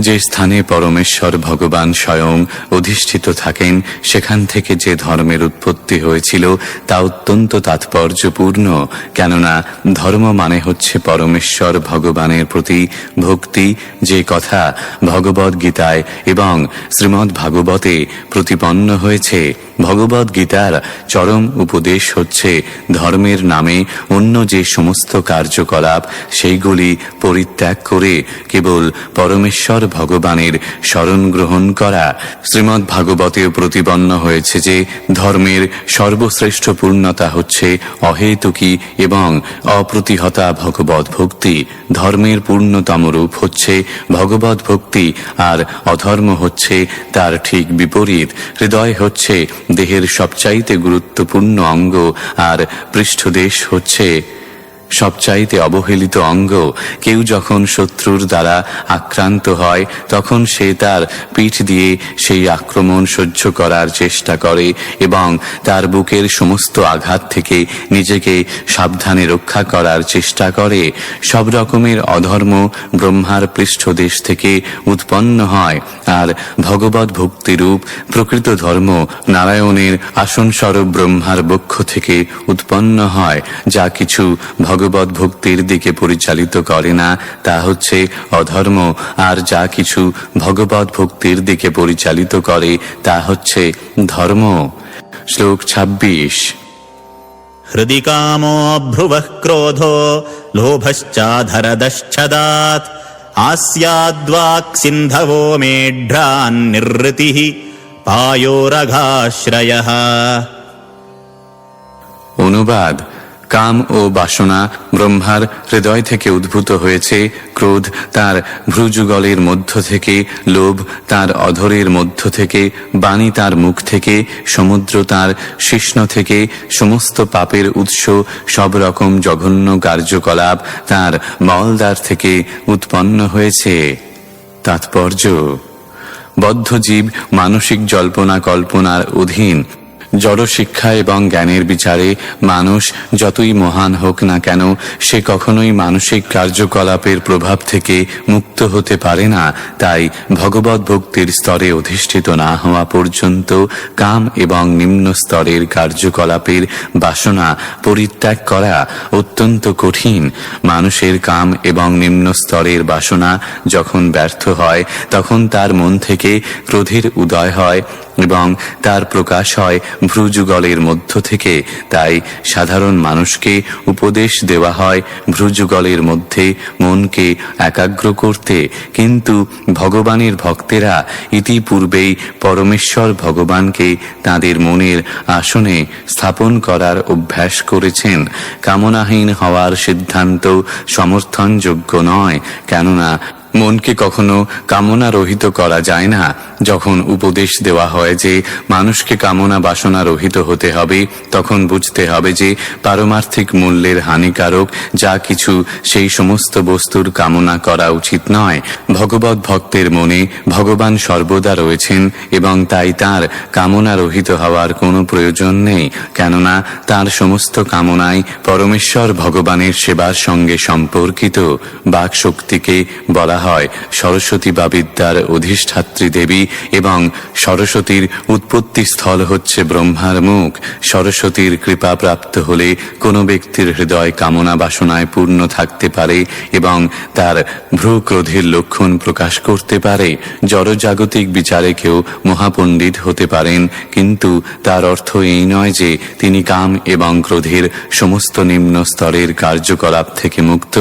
যে স্থানে পরমেশ্বর ভগবান স্বয়ং অধিষ্ঠিত থাকেন সেখান থেকে যে ধর্মের উৎপত্তি হয়েছিল তা অত্যন্ত তাৎপর্যপূর্ণ, কেননা ধর্ম মানে হচ্ছে পরমেশ্বর ভগবানের প্রতি ভক্তি, যে কথা ভগবদ গীতায় এবং শ্রীমদ্ ভাগবতে প্রতিপন্ন হয়েছে। ভগবদ গীতার চরম উপদেশ হচ্ছে ধর্মের নামে অন্য যে সমস্ত কার্যকলাপ সেইগুলি পরিত্যাগ করে কেবল পরমেশ্বর ভগবানের শরণ গ্রহণ করা। শ্রীমদ্ ভাগবতেও প্রতিপন্ন হয়েছে যে ধর্মের সর্বশ্রেষ্ঠ পূর্ণতা হচ্ছে অহেতুকী এবং অপ্রতিহতা ভগবত ভক্তি। ধর্মের পূর্ণতম রূপ হচ্ছে ভগবত ভক্তি, আর অধর্ম হচ্ছে তার ঠিক বিপরীত। হৃদয় হচ্ছে দেহের সবচাইতে গুরুত্বপূর্ণ অঙ্গ, আর পৃষ্ঠদেশ হচ্ছে সবচাইতে অবহেলিত অঙ্গ। কেউ যখন শত্রুর দ্বারা আক্রান্ত হয় তখন সে তার পিঠ দিয়ে সেই আক্রমণ সহ্য করার চেষ্টা করে এবং তার বুকের সমস্ত আঘাত থেকে নিজেকে সাবধানে রক্ষা করার চেষ্টা করে। সব রকমের অধর্ম ব্রহ্মার পৃষ্ঠদেশ থেকে উৎপন্ন হয়, আর ভগবত ভক্তিরূপ প্রকৃত ধর্ম নারায়ণের আসনস্বরূপ ব্রহ্মার বক্ষ থেকে উৎপন্ন হয়। যা কিছু ভগবত ভক্তির দিকে পরিচালিত করে না তা হচ্ছে অধর্ম, আর যা কিছু ভগবত ভক্তির দিকে পরিচালিত করে তা হচ্ছে ধর্ম। শ্লোক 26। হৃদি কামো ভ্রুবঃ ক্রোধো লোভশ্চাধরদশ্ছদাৎ आस्याद्वाक् सिन्धवो मेढ्रान्निर्वृतिः पायोरघाश्रयः। অনুবাদ: কাম ও বাসনা ব্রহ্মার হৃদয় থেকে উদ্ভূত হয়েছে, ক্রোধ তার ভ্রুযুগলের মধ্য থেকে, লোভ তার অধরের মধ্য থেকে, বাণী তার মুখ থেকে, সমুদ্র তার শিশ্ন থেকে, সমস্ত পাপের উৎস সব রকম জঘন্য কার্যকলাপ তার মলদ্বার থেকে উৎপন্ন হয়েছে। তাৎপর্য: বদ্ধ জীব মানসিক জল্পনা কল্পনার অধীন, জড় শিক্ষা এবং জ্ঞানের বিচারে মানুষ যতই মহান হোক না কেন, সে কখনোই মানসিক কার্যকলাপের প্রভাব থেকে মুক্ত হতে পারে না। তাই ভগবত ভক্তির স্তরে অধিষ্ঠিত না হওয়া পর্যন্ত কাম এবং নিম্ন স্তরের কার্যকলাপের বাসনা পরিত্যাগ করা অত্যন্ত কঠিন। মানুষের কাম এবং নিম্ন স্তরের বাসনা যখন ব্যর্থ হয়, তখন তার মন থেকে ক্রোধের উদয় হয় এবং তার প্রকাশ হয় ভ্রুযুগলের মধ্য থেকে। তাই সাধারণ মানুষকে উপদেশ দেওয়া হয় ভ্রুযুগলের মধ্যে মনকে একাগ্র করতে, কিন্তু ভগবানের ভক্তেরা ইতিপূর্বেই পরমেশ্বর ভগবানকে তাদের মনের আসনে স্থাপন করার অভ্যাস করেছেন। কামনাহীন হওয়ার সিদ্ধান্ত সমর্থনযোগ্য নয়, কেননা মনকে কখনো কামনা রহিত করা যায় না। যখন উপদেশ দেওয়া হয় যে মানুষকে কামনা বাসনা রহিত হতে হবে, তখন বুঝতে হবে যে পারমার্থিক মূল্যের হানিকারক যা কিছু, সেই সমস্ত বস্তুর কামনা করা উচিত নয়। ভগবত ভক্তের মনে ভগবান সর্বদা রয়েছেন এবং তাই তার কামনা রহিত হওয়ার কোনো প্রয়োজন নেই, কেননা তার সমস্ত কামনাই পরমেশ্বর ভগবানের সেবার সঙ্গে সম্পর্কিত। বাক শক্তিকে বলা হয় সরস্বতী বা বিদ্যার অধিষ্ঠাত্রী দেবী, এবং সরস্বতীর উৎপত্তি স্থল হচ্ছে ব্রহ্মার মুখ। সরস্বতীর কৃপা প্রাপ্ত হলে কোনো ব্যক্তির হৃদয় কামনা বাসনায় পূর্ণ থাকতে পারে এবং তার ভ্রুক্রোধের লক্ষণ প্রকাশ করতে পারে। জড়জাগতিক বিচারে কেউ মহাপণ্ডিত হতে পারেন, কিন্তু তার অর্থ এই নয় যে তিনি কাম এবং ক্রোধের সমস্ত নিম্ন স্তরের কার্যকলাপ থেকে মুক্ত।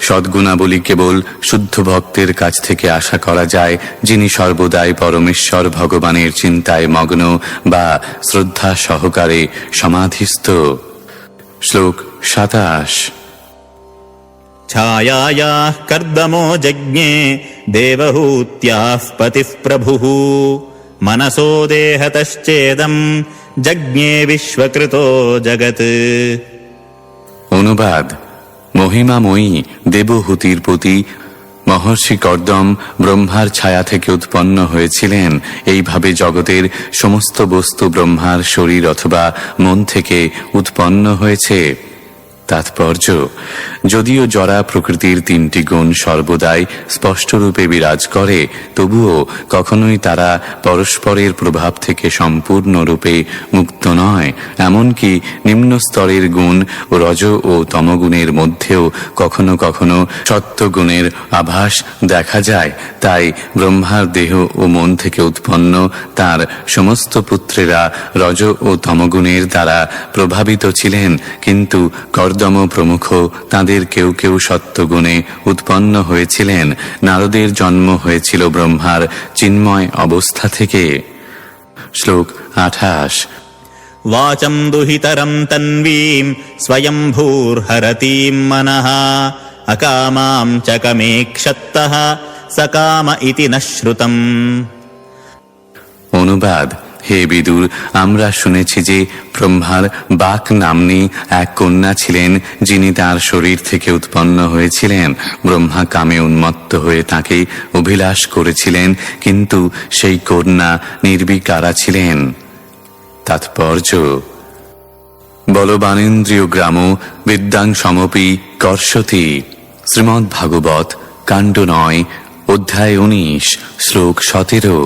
সদ্গুণাবলী কেবল শুদ্ধ ভক্তের কাছ থেকে আশা করা যায়, যিনি সর্বদাই পরমেশ্বর ভগবানের চিন্তায় মগ্ন বা শ্রদ্ধা সহকারে সমাধিস্থ। শ্লোক 27। छायायाः कर्दमो जज्ञे देवहूत्याः पतिः प्रभुः मनसो देहतश्चेदम् जज्ञे विश्वकृतो जगत्। অনুবাদ: মহিমাময়ী দেবহূতির প্রতি মহর্ষি কর্দম ব্রহ্মার ছায়া থেকে উৎপন্ন হয়েছিলেন। এইভাবে জগতের সমস্ত বস্তু ব্রহ্মার শরীর অথবা মন থেকে উৎপন্ন হয়েছে। তাৎপর্য: যদিও জড়া প্রকৃতির তিনটি গুণ সর্বদাই স্পষ্টরূপে বিরাজ করে, তবুও কখনোই তারা পরস্পরের প্রভাব থেকে সম্পূর্ণরূপে মুক্ত নয়। এমনকি নিম্ন স্তরের গুণ ও রজ ও তমগুণের মধ্যেও কখনো কখনো সত্ত্বগুণের আভাস দেখা যায়। তাই ব্রহ্মার দেহ ও মন থেকে উৎপন্ন তার সমস্ত পুত্রেরা রজ ও তমগুণের দ্বারা প্রভাবিত ছিলেন, কিন্তু কর্দম প্রমুখ তাদের কেউ কেউ সত্ত্বগুণে উৎপন্ন হয়েছিলেন। নারদের জন্ম হয়েছিল ব্রহ্মার চিন্ময় অবস্থা থেকে। শ্লোক 28। वाचं दुहितरं तन्वीं स्वयंभूर्हरतीं मनः अकामां च कमेक्षत्तः सकाम इति न श्रुतम्। অনুবাদ: হে বিদুর, আমরা শুনেছি যে ব্রহ্মার বাক নাম্নী এক কন্যা ছিলেন, যিনি তার শরীর থেকে উৎপন্ন হয়েছিলেন। ব্রহ্মা কামে উন্মত্ত হয়ে তাকে অভিলাষ করেছিলেন, কিন্তু সেই কন্যা নির্বিকারা ছিলেন। তাৎপর্য: বলবানেন্দ্রিয় গ্রাম বিদ্যাং সমপি কর্ষতি। শ্রীমদ্ ভাগবত কাণ্ড 9 অধ্যায় 19 শ্লোক 17।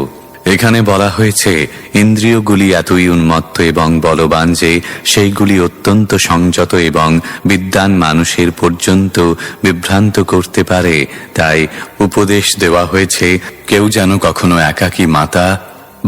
এখানে বলা হয়েছে ইন্দ্রিয়গুলি এতই উন্মত্ত এবং বলবান যে সেইগুলি অত্যন্ত সংযত এবং বিদ্বান মানুষের পর্যন্ত বিভ্রান্ত করতে পারে। তাই উপদেশ দেওয়া হয়েছে কেউ যেন কখনো একাকী মাতা,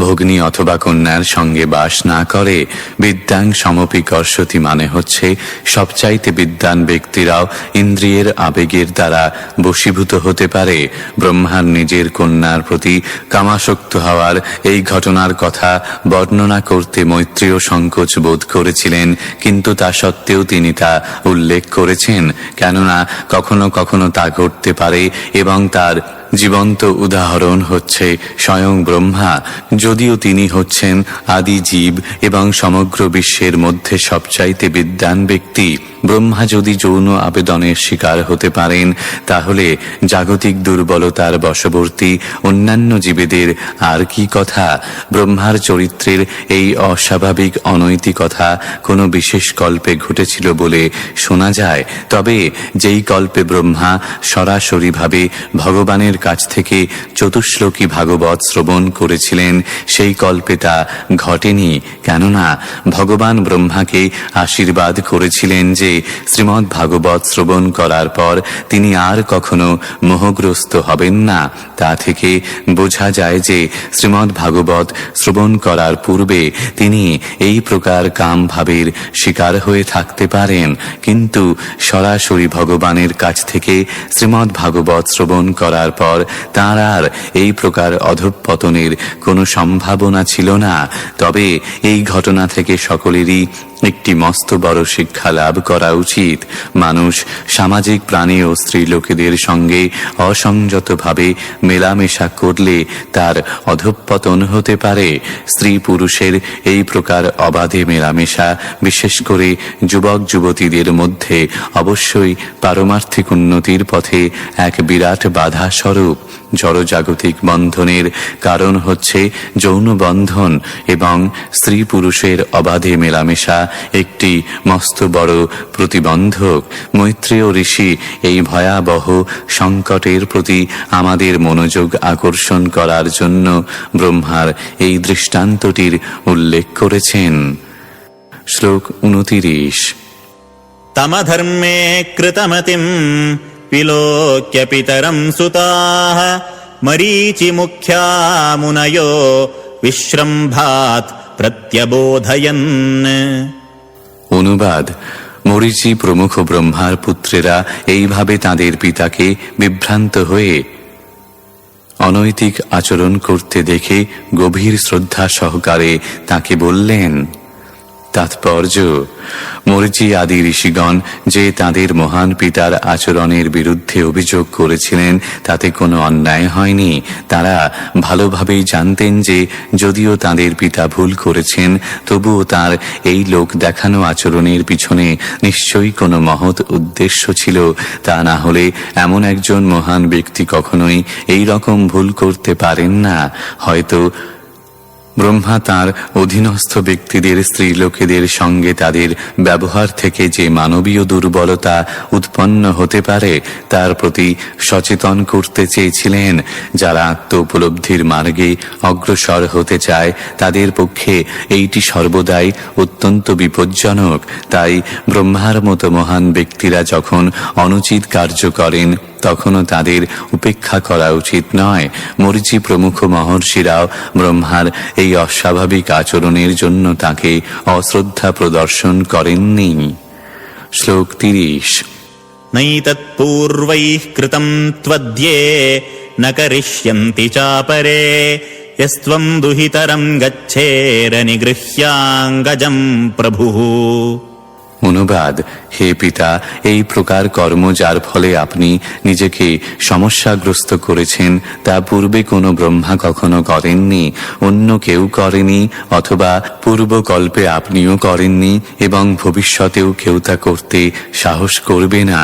ভগ্নী অথবা কন্যার সঙ্গে বাস না করে। বিদ্যাং সমপি কর্ষতি মানে হচ্ছে সবচাইতে বিদ্বান ব্যক্তিরাও ইন্দ্রিয়ের আবেগের দ্বারা বশীভূত হতে পারে। ব্রহ্মার নিজের কন্যার প্রতি কামাসক্ত হওয়ার এই ঘটনার কথা বর্ণনা করতে মৈত্রেয় সংকোচ বোধ করেছিলেন, কিন্তু তা সত্ত্বেও তিনি তা উল্লেখ করেছেন, কেননা কখনো কখনো তা ঘটতে পারে এবং তার জীবন্ত উদাহরণ হচ্ছে স্বয়ং ব্রহ্মা। যদিও তিনি হচ্ছেন আদি জীব এবং সমগ্র বিশ্বের মধ্যে সবচাইতে বিদ্বান ব্যক্তি, ব্রহ্মা যদি যৌন আবেদনের শিকার হতে পারেন, তাহলে জাগতিক দুর্বলতার বশবর্তী অন্যান্য জীবেদের আর কি কথা? ব্রহ্মার চরিত্রের এই অস্বাভাবিক অনৈতিকতা কোনো বিশেষ কল্পে ঘটেছিল বলে শোনা যায়। তবে যেই কল্পে ব্রহ্মা সরাসরিভাবে ভগবানের কাছ থেকে চতুশ্লোকী ভাগবত শ্রবণ করেছিলেন, সেই কল্পে তা ঘটেনি। কেননা ভগবান ব্রহ্মাকে আশীর্বাদ করেছিলেন যে শ্রীমদ্ ভাগবত শ্রবণ করার পর তিনি আর কখনো মোহগ্রস্ত হবেন না। তা থেকে বোঝা যায় যে শ্রীমদ্ ভাগবত শ্রবণ করার পূর্বে তিনি এই প্রকার কাম ভাবের শিকার হয়ে থাকতে পারেন, কিন্তু সরাসরি ভগবানের কাছ থেকে শ্রীমদ্ ভাগবত শ্রবণ করার পর তাঁর আর এই প্রকার অধঃপতনের কোনো সম্ভাবনা ছিল না। তবে এই ঘটনা থেকে সকলেরই একটি মস্ত বড় শিক্ষা লাভ করা উচিত। মানুষ সামাজিক প্রাণী ও স্ত্রীলোকেদের সঙ্গে অসংযতভাবে মেলামেশা করলে তার অধঃপতন হতে পারে। স্ত্রী পুরুষের এই প্রকার অবাধে মেলামেশা বিশেষ করে যুবক যুবতীদের মধ্যে অবশ্যই পারমার্থিক উন্নতির পথে এক বিরাট বাধা স্বরূপ। জড়জাগতিক বন্ধনের কারণ হচ্ছে যৌন বন্ধন, এবং স্ত্রী পুরুষের অবাধে মেলামেশা একটি মস্ত বড় প্রতিবন্ধক। মৈত্রেয় ঋষি এই ভয়াবহ সংকটের প্রতি আমাদের মনোযোগ আকর্ষণ করার জন্য ব্রহ্মার এই দৃষ্টান্তটির উল্লেখ করেছেন। শ্লোক 29। তমধর্মে কৃতমতিম বিলোক্য পিতরম সুতাঃ মরীচি মুখ্যা মুনয়ো বিশ্রম্ভাত প্রত্যবোধয়ন। অনুবাদ: মরীচি প্রমুখ ব্রহ্মার পুত্রেরা এইভাবে তাদের পিতাকে বিভ্রান্ত হয়ে অনৈতিক আচরণ করতে দেখে গভীর শ্রদ্ধা সহকারে তাকে বললেন। তাৎপর্য: মরীচি আদি ঋষিগণ যে তাদের মহান পিতার আচরণের বিরুদ্ধে অভিযোগ করেছিলেন তাতে কোনো অন্যায় হয়নি। তারা ভালোভাবেই জানতেন যে যদিও তাদের পিতা ভুল করেছেন, তবুও তার এই লোক দেখানো আচরণের পিছনে নিশ্চয়ই কোনো মহৎ উদ্দেশ্য ছিল। তা না হলে এমন একজন মহান ব্যক্তি কখনোই এই রকম ভুল করতে পারেন না। হয়তো ব্রহ্মা তাঁর অধীনস্থ ব্যক্তিদের স্ত্রীলোকেদের সঙ্গে তাদের ব্যবহার থেকে যে মানবীয় দুর্বলতা উৎপন্ন হতে পারে তার প্রতি সচেতন করতে চেয়েছিলেন। যারা আত্ম উপলব্ধির মার্গে অগ্রসর হতে চায় তাদের পক্ষে এইটি সর্বদাই অত্যন্ত বিপজ্জনক। তাই ব্রহ্মার মতো মহান ব্যক্তিরা যখন অনুচিত কার্য করেন তখনও তাদের উপেক্ষা করা উচিত নয়। মরীচি প্রমুখ মহর্ষিরাও ব্রহ্মার এই অস্বাভাবিক আচরণের জন্য তাকে অশ্রদ্ধা প্রদর্শন করেননি। শ্লোক 30। নৈতৎপূর্বৈঃ কৃতম ত্বদ্য়ে ন করিষ্যন্তি চাপরে यस्त्वं दुहितरं गच्छेरनिगृह्याङ्गजं प्रभुः। অনুবাদ: হে পিতা, এই প্রকার কর্ম যার ফলে আপনি নিজেকে সমস্যাগ্রস্ত করেছেন তা পূর্বে কোনো ব্রহ্মা কখনো করেননি, অন্য কেউ করেনি, অথবা পূর্বকল্পে আপনিও করেননি এবং ভবিষ্যতেও কেউ তা করতে সাহস করবে না।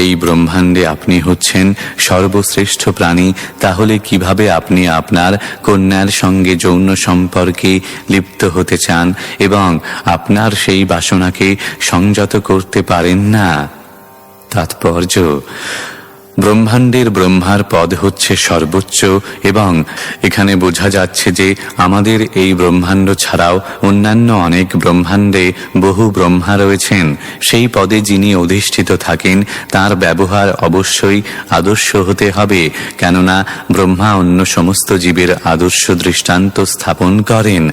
এই ব্রহ্মাণ্ডে আপনি হচ্ছেন সর্বশ্রেষ্ঠ প্রাণী, তাহলে কিভাবে আপনি আপনার কন্যার সঙ্গে যৌন সম্পর্কে লিপ্ত হতে চান এবং আপনার সেই বাসনাকে সংযত করতে পারেন না? তাৎপর্য: ব্রহ্মাণ্ডের ব্রহ্মার পদ হচ্ছে সর্বোচ্চ, এবং এখানে বোঝা যাচ্ছে যে আমাদের এই ব্রহ্মাণ্ড ছাড়াও অন্যান্য অনেক ব্রহ্মাণ্ডে বহু ব্রহ্মা রয়েছেন। সেই পদে যিনি অধিষ্ঠিত থাকেন তার ব্যবহার অবশ্যই আদর্শ হতে হবে, কেননা ব্রহ্মা অন্য সমস্ত জীবের আদর্শ দৃষ্টান্ত স্থাপন করেন।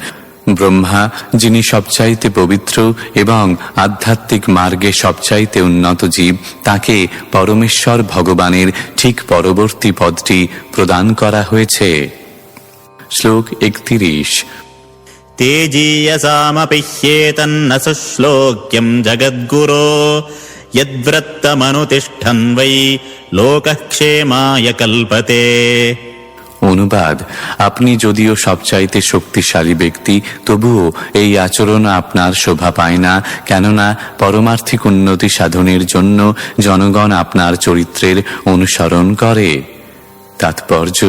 ব্রহ্মা যিনি সবচাইতে পবিত্র এবং আধ্যাত্মিক মার্গে সবচাইতে উন্নত জীব, তাকে পরমেশ্বর ভগবানের ঠিক পরবর্তী পদটি প্রদান করা হয়েছে। শ্লোক 31। তেজীয়সামপি হ্যেতন্ন সুশ্লোক্যম জগদ্গুরো যদ্ব্রত্তমনুতিষ্ঠন বৈ লোকক্ষেমায় কল্পতে। অনুবাদ: আপনি যদিও সবচাইতে শক্তিশালী ব্যক্তি, তবুও এই আচরণ আপনার শোভা পায় না, কেননা পারমার্থিক উন্নতি সাধনের জন্য জনগণ আপনার চরিত্রের অনুসরণ করে। তাৎপর্য: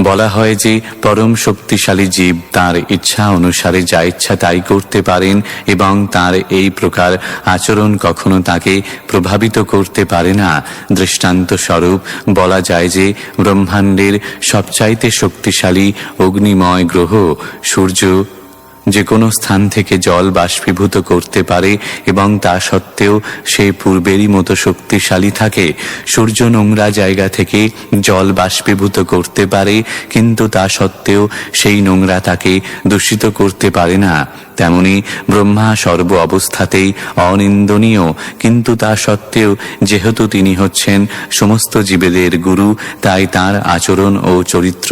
বলা হয় যে পরম শক্তিশালী জীব তার ইচ্ছা অনুসারে যা ইচ্ছা তাই করতে পারেন এবং তার এই প্রকার আচরণ কখনো তাকে প্রভাবিত করতে পারে না। দৃষ্টান্ত স্বরূপ বলা যায় যে ব্রহ্মাণ্ডের সবচাইতে শক্তিশালী অগ্নিময় গ্রহ সূর্য যে কোনো স্থান থেকে জল বাষ্পীভূত করতে পারে এবং তা সত্ত্বেও সে পূর্বেরই মতো শক্তিশালী থাকে। সূর্য নোংরা জায়গা থেকে জল বাষ্পীভূত করতে পারে, কিন্তু তা সত্ত্বেও সেই নোংরা তাকে দূষিত করতে পারে না। তেমনি ব্রহ্মা সর্ব অবস্থাতেই অনিন্দনীয়, কিন্তু তা সত্ত্বেও যেহেতু তিনি হচ্ছেন সমস্ত জীবেদের গুরু, তাই তার আচরণ ও চরিত্র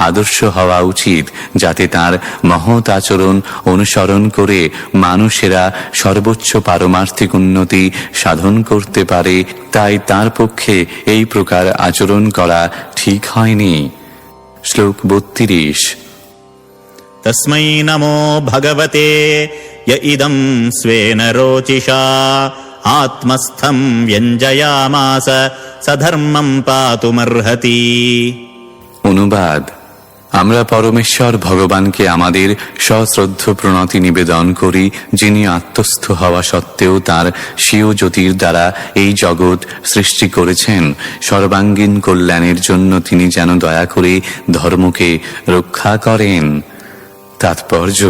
আদর্শ হওয়া উচিত, যাতে তার মহৎ আচরণ অনুসরণ করে মানুষেরা সর্বোচ্চ পারমার্থিক উন্নতি সাধন করতে পারে। তাই তার পক্ষে এই প্রকার আচরণ করা ঠিক হয়নি। শ্লোক 32। তস্मै নমো ভগবতে য় ইদং স্বেন রোচিষা আত্মস্থম ব্যঞ্জয়ামাস সধর্মম পাতুমর্হতি। অনুবাদ: আমরা পরমেশ্বর ভগবানকে আমাদের সশ্রদ্ধ প্রণতি নিবেদন করি, যিনি আত্মস্থ হওয়া সত্ত্বেও তার স্বীয় জ্যোতির দ্বারা এই জগৎ সৃষ্টি করেছেন। সর্বাঙ্গীন কল্যাণের জন্য তিনি যেন দয়া করে ধর্মকে রক্ষা করেন। তাৎপর্য: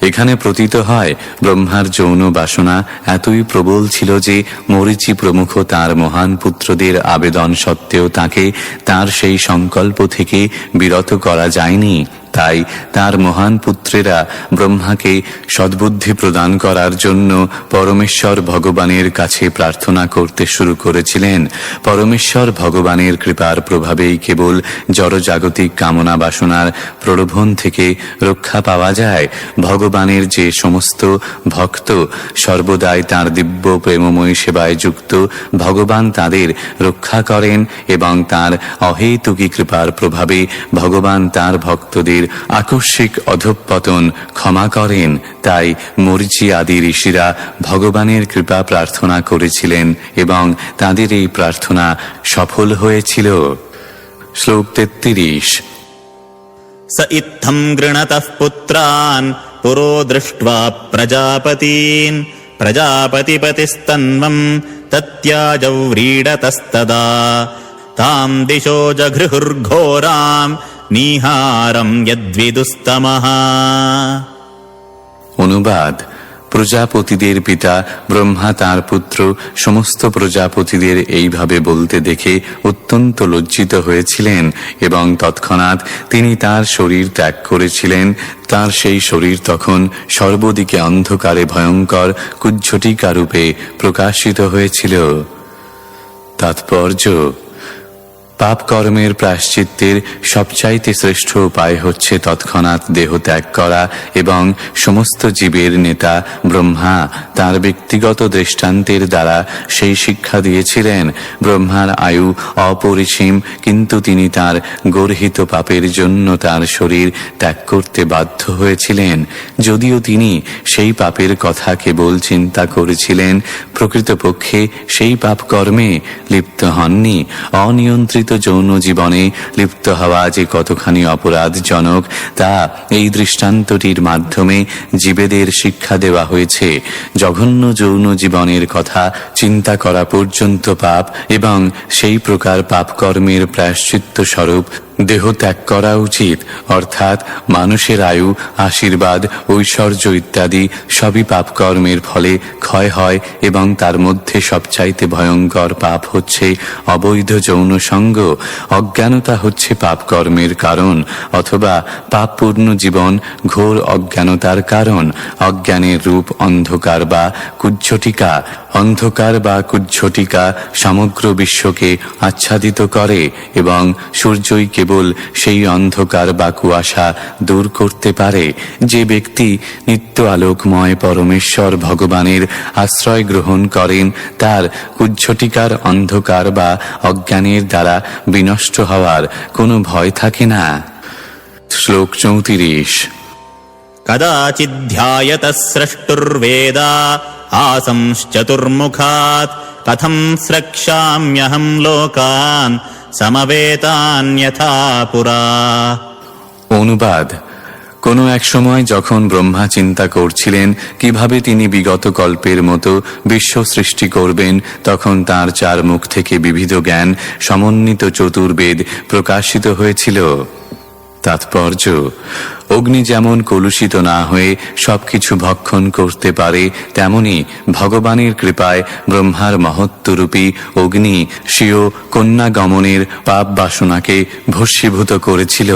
এখানে প্রতীত হয় ব্রহ্মার যৌন বাসনা এতই প্রবল ছিল যে মরীচি প্রমুখ তার মহান পুত্রদের আবেদন সত্ত্বেও তাকে তার সেই সংকল্প থেকে বিরত করা যায়নি। তাই তার মহান পুত্রেরা ব্রহ্মাকে সদ্বুদ্ধি প্রদান করার জন্য পরমেশ্বর ভগবানের কাছে প্রার্থনা করতে শুরু করেছিলেন। পরমেশ্বর ভগবানের কৃপার প্রভাবেই কেবল জড়জাগতিক কামনা বাসনার প্রলোভন থেকে রক্ষা পাওয়া যায়। ভগবানের যে সমস্ত ভক্ত সর্বদাই তাঁর দিব্য প্রেমময় সেবায় যুক্ত, ভগবান তাদের রক্ষা করেন এবং তাঁর অহেতুকী কৃপার প্রভাবে ভগবান তাঁর ভক্তদের আকস্মিক অধঃপতন ক্ষমা করেন। তাই মরীচি আদি ঋষিরা ভগবানের কৃপা প্রার্থনা করেছিলেন এবং তাদের এই প্রার্থনা সফল হয়েছিল। শ্লোক 33। স ইত্থং গৃণতঃ পুত্রান পুরো দৃष्ट्वा প্রজাপতিন প্রজাপতিপতিস্তন্বম তত্যাজৌ व्रीडतस्तदा तां दिशो जघृहुर्घोरां নিহারম যদ্বিদুস্তমঃ। অনুবাদ: প্রজাপতিদের পিতা ব্রহ্মা তাঁর পুত্র সমস্ত প্রজাপতিদের এইভাবে বলতে দেখে অত্যন্ত লজ্জিত হয়েছিলেন এবং তৎক্ষণাৎ তিনি তার শরীর ত্যাগ করেছিলেন। তার সেই শরীর তখন সর্বদিকে অন্ধকারে ভয়ঙ্কর কুজ্ঝটিকা রূপে প্রকাশিত হয়েছিল। তাৎপর্য: পাপ কর্মের প্রায়শ্চিত্তের সবচাইতে শ্রেষ্ঠ উপায় হচ্ছে তৎক্ষণাৎ দেহ ত্যাগ করা, এবং সমস্ত জীবের নেতা ব্রহ্মা তার ব্যক্তিগত দৃষ্টান্তের দ্বারা সেই শিক্ষা দিয়েছিলেন। ব্রহ্মার আয়ু অপরিসীম, কিন্তু তিনি তার গর্হিত পাপের জন্য তার শরীর ত্যাগ করতে বাধ্য হয়েছিলেন। যদিও তিনি সেই পাপের কথা কেবল চিন্তা করেছিলেন, প্রকৃতপক্ষে সেই পাপ কর্মে লিপ্ত হননি। অনিয়ন্ত্রিত যৌন জীবনে লিপ্ত হওয়া যে কতখানি অপরাধজনক তা এই দৃষ্টান্তটির মাধ্যমে জীবেদের শিক্ষা দেওয়া হয়েছে। জঘন্য যৌন জীবনের কথা চিন্তা করা পর্যন্ত পাপ, এবং সেই প্রকার পাপ কর্মের প্রায়শ্চিত্ত স্বরূপ দেহ ত্যাগ করা উচিত। অর্থাৎ মানুষের আয়ু, আশীর্বাদ, ঐশ্বর্য ইত্যাদি সবই পাপ কর্মের ফলে ক্ষয় হয়, এবং তার মধ্যে সবচাইতে ভয়ঙ্কর পাপ হচ্ছে অবৈধ যৌন সঙ্গ। অজ্ঞানতা হচ্ছে পাপ কর্মের কারণ, অথবা পাপপূর্ণ জীবন ঘোর অজ্ঞানতার কারণ। অজ্ঞানের রূপ অন্ধকার বা কুজ্ঝটিকা। অন্ধকার বা কুজ্ঝটিকা সমগ্র বিশ্বকে আচ্ছাদিত করে এবং সূর্যই কেবল কেবল সেই অন্ধকার বা কুয়াশা দূর করতে পারে। যে ব্যক্তি নিত্য আলোকময় পরমেশ্বর ভগবানের আশ্রয় গ্রহণ করেন, তার কুজ্ঝটিকার অন্ধকার বা অজ্ঞানের দ্বারা বিনষ্ট হওয়ার কোনো ভয় থাকে না। শ্লোক 34। कदाचिध्यायतः स्रष्टुर्वेदा आसंश्चतुर्मुखात् कथं स्रक्ष्याम्यहं लोकान् समवेतान्यथा पुरा। অনুবাদ: কোনো এক সময় যখন ব্রহ্মা চিন্তা করছিলেন কিভাবে তিনি বিগত কল্পের মতো বিশ্ব সৃষ্টি করবেন, তখন তার চার মুখ থেকে বিবিধ জ্ঞান সমন্বিত চতুর্বেদ প্রকাশিত হয়েছিল। তাৎপর্য: অগ্নি যেমন কলুষিত না হয়ে সবকিছু ভক্ষণ করতে পারে, তেমনি ভগবানের কৃপায় ব্রহ্মার মহত্বরূপী অগ্নি স্বীয় কন্যা গমনের পাপ বাসনাকে ভস্মীভূত করেছিল।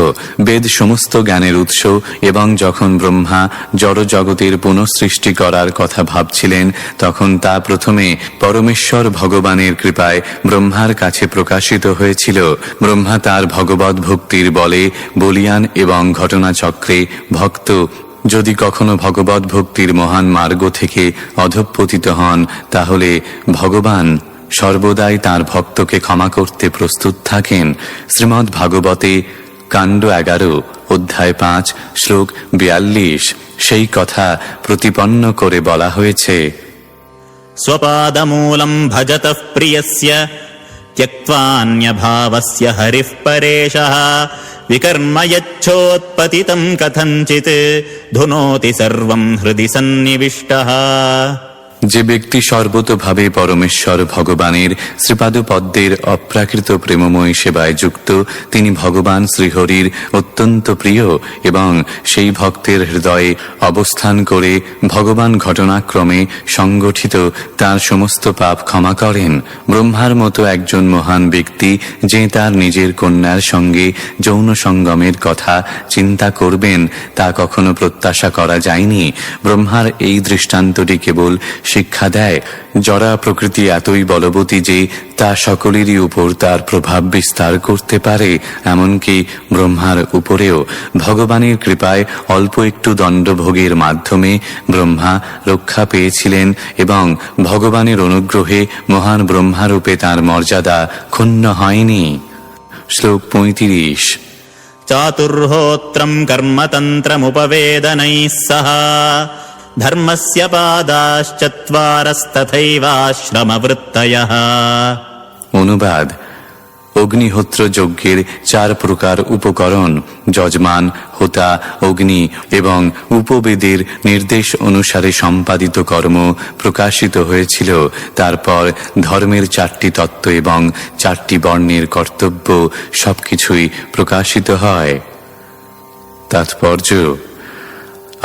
বেদ সমস্ত জ্ঞানের উৎস, এবং যখন ব্রহ্মা জড় জগতের পুনঃসৃষ্টি করার কথা ভাবছিলেন, তখন তা প্রথমে পরমেশ্বর ভগবানের কৃপায় ব্রহ্মার কাছে প্রকাশিত হয়েছিল। ব্রহ্মা তার ভগবত ভক্তির বলে বলিয়ান এবং ঘটনাচক্রে ভক্ত যদি কখনো ভগবত ভক্তির মহান মার্গ থেকে অধঃপতিত হন, তাহলে ভগবান সর্বদাই তার ভক্তকে ক্ষমা করতে প্রস্তুত থাকেন। শ্রীমদ্ ভাগবতে কাণ্ড 11 অধ্যায় 5 শ্লোক 42 সেই কথা প্রতিপন্ন করে বলা হয়েছে। स्वपादमूलं भजतः प्रियस्य त्यक्त्वान्यभावस्य हरिः परेशः विकर्म यच्छोत्पतितं कथञ्चित् धुनोति सर्वं हृदि सन्निविष्टः। যে ব্যক্তি সর্বতোভাবে পরমেশ্বর ভগবানের শ্রীপাদপদ্মের অপ্রাকৃত প্রেমময় সেবায় যুক্ত, তিনি ভগবান শ্রীহরির অত্যন্ত প্রিয়, এবং সেই ভক্তের হৃদয়ে অবস্থান করে ভগবান ঘটনাক্রমে সংগঠিত তার সমস্ত পাপ ক্ষমা করেন। ব্রহ্মার মতো একজন মহান ব্যক্তি যে তার নিজের কন্যার সঙ্গে যৌন সঙ্গমের কথা চিন্তা করবেন, তা কখনো প্রত্যাশা করা যায়নি। ব্রহ্মার এই দৃষ্টান্তটি কেবল শিক্ষা দেয়, জড়া প্রকৃতি এতই বলবতী যে তা সকলেরই উপর তার প্রভাব বিস্তার করতে পারে। এমনকি ব্রহ্মার উপরেও ভগবানের কৃপায় অল্প একটু দণ্ডভোগের মাধ্যমে ব্রহ্মা রক্ষা পেয়েছিলেন, এবং ভগবানের অনুগ্রহে মহান ব্রহ্মারূপে তার মর্যাদা ক্ষুণ্ণ হয়নি। শ্লোক 35। चातुर्होत्रं कर्मतन्त्रमुपवेदनैः सह धर्मस्य पादाश्चत्वारस्तथैवाश्रमवृत्तयः। অনুবাদ: অগ্নিহোত্র যজ্ঞের 4 প্রকার উপকরণ যজমান, হোতা, অগ্নি এবং উপবেদের নির্দেশ অনুসারে সম্পাদিত কর্ম প্রকাশিত হয়েছিল। তারপর ধর্মের 4টি তত্ত্ব এবং 4টি বর্ণের কর্তব্য সবকিছুই প্রকাশিত হয়। তাৎপর্য: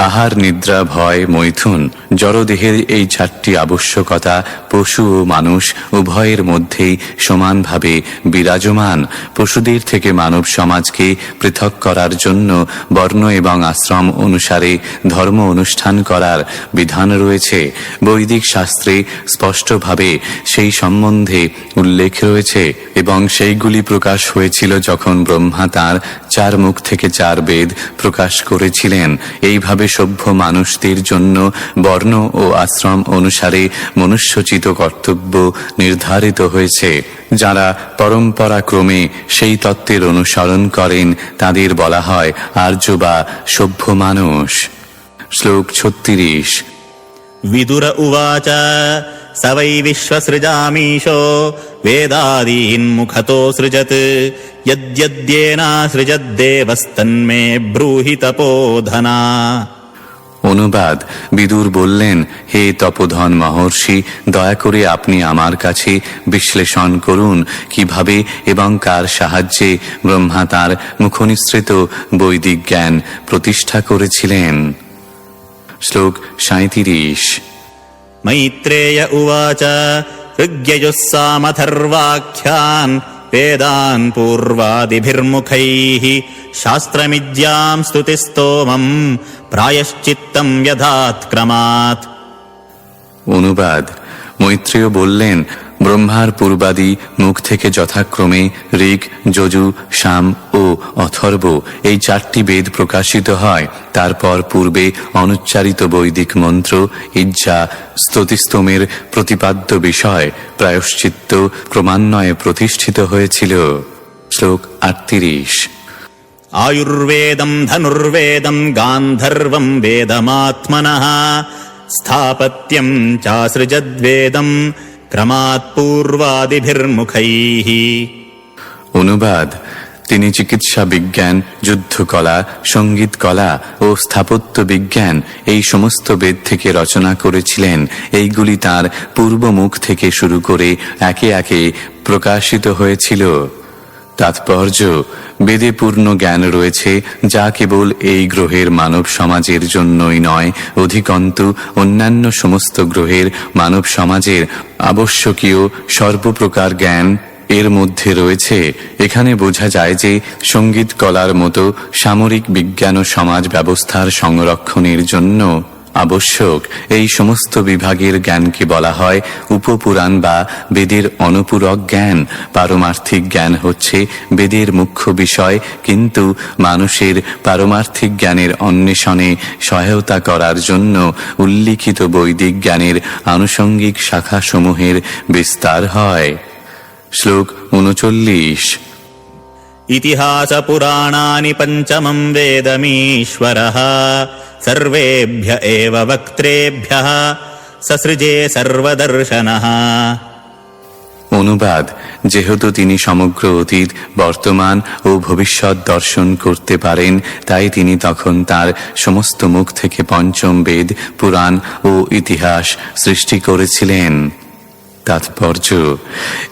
আহার, নিদ্রা, ভয়, মৈথুন, জড়দেহের এই 4টি আবশ্যকতা পশু ও মানুষ উভয়ের মধ্যেই সমানভাবে বিরাজমান। পশুদের থেকে মানব সমাজকে পৃথক করার জন্য বর্ণ এবং আশ্রম অনুসারে ধর্ম অনুষ্ঠান করার বিধান রয়েছে। বৈদিক শাস্ত্রে স্পষ্টভাবে সেই সম্বন্ধে উল্লেখ রয়েছে, এবং সেইগুলি প্রকাশ হয়েছিল যখন ব্রহ্মা তাঁর 4 মুখ থেকে 4 বেদ প্রকাশ করেছিলেন। এইভাবে সভ্য মানুষদের জন্য বর্ণ ও আশ্রম অনুসারে মনুষ্যোচিত কর্তব্য নির্ধারিত হয়েছে। যারা পরম্পরাক্রমে সেই তত্ত্বের অনুসরণ করেন তাদের বলা হয় আর্য বা সভ্য মানুষ। শ্লোক 36। विदुर उवाच स वै विश्वसृजामीशो वेदादीन्मुखतो सृजत् यद्यद्येनासृजद्देवस्तन्मे ब्रूहि तपोधना। অনুবাদ: বিদুর বললেন, হে তপোধন মহর্ষি, দয়া করে আপনি আমার কাছে বিশ্লেষণ করুন কিভাবে এবং কার সাহায্যে ব্রহ্মা তাঁর মুখনিসৃত বৈদিক জ্ঞান প্রতিষ্ঠা করেছিলেন। শ্লোক 37। मैत्रेय उवाच ऋग्यजुः सामथर्वाख्यान् वेदान् पूर्वादिभिर्मुखैः शास्त्रमिद्यां स्तुतिस्तोमं प्रायश्चित्तं यथात्क्रमात्। অনুবাদ: মৈত্রেয় বললেন, ব্রহ্মার পূর্বাদি মুখ থেকে যথাক্রমে ঋক, যজু, সাম ও অথর্ব এই 4টি বেদ প্রকাশিত হয়। তারপর পূর্বে অনুচ্চারিত বৈদিক মন্ত্র, ইজ্জা, স্তুতিস্তোমের প্রতিপাদ্য বিষয়, প্রায়শ্চিত্ত ক্রমান্বয়ে প্রতিষ্ঠিত হয়েছিল। শ্লোক 38। आयुर्वेदं धनुर्वेदं गान्धर्वं वेदमात्मनः स्थापत्यं चासृजद्वेदं क्रमात् पूर्वादिभिर्मुखैः। অনুবাদ: তিনি চিকিৎসা বিজ্ঞান, যুদ্ধকলা, সঙ্গীত কলা ও স্থাপত্য বিজ্ঞান এই সমস্ত বেদ থেকে রচনা করেছিলেন। এইগুলি তার পূর্ব মুখ থেকে শুরু করে একে একে প্রকাশিত হয়েছিল। তাৎপর্য: বেদে পূর্ণ জ্ঞান রয়েছে, যা কেবল এই গ্রহের মানব সমাজের জন্যই নয়, অধিকন্তু অন্যান্য সমস্ত গ্রহের মানব সমাজের আবশ্যকীয় সর্বপ্রকার জ্ঞান এর মধ্যে রয়েছে। এখানে বোঝা যায় যে সঙ্গীত কলার মতো সামরিক বিজ্ঞান ও সমাজ ব্যবস্থার সংরক্ষণের জন্য আবশ্যক এই সমস্ত বিভাগের জ্ঞানকে বলা হয় উপপুরাণ বা বেদের অনুপূরক জ্ঞান। পারমার্থিক জ্ঞান হচ্ছে বেদের মুখ্য বিষয়, কিন্তু মানুষের পারমার্থিক জ্ঞানের অন্বেষণে সহায়তা করার জন্য উল্লিখিত বৈদিক জ্ঞানের আনুষঙ্গিক শাখাসমূহের বিস্তার হয়। শ্লোক 39। इतिहासपुराणानि पञ्चमं वेदमीश्वरः सर्वेभ्य एव वक्त्रेभ्यः ससृजे सर्वदर्शनः। অনুবাদ: যেহেতু তিনি সমগ্র অতীত, বর্তমান ও ভবিষ্যৎ দর্শন করতে পারেন, তাই তিনি তখন তার সমস্ত মুখ থেকে পঞ্চম বেদ, পুরাণ ও ইতিহাস সৃষ্টি করেছিলেন। তাৎপর্য: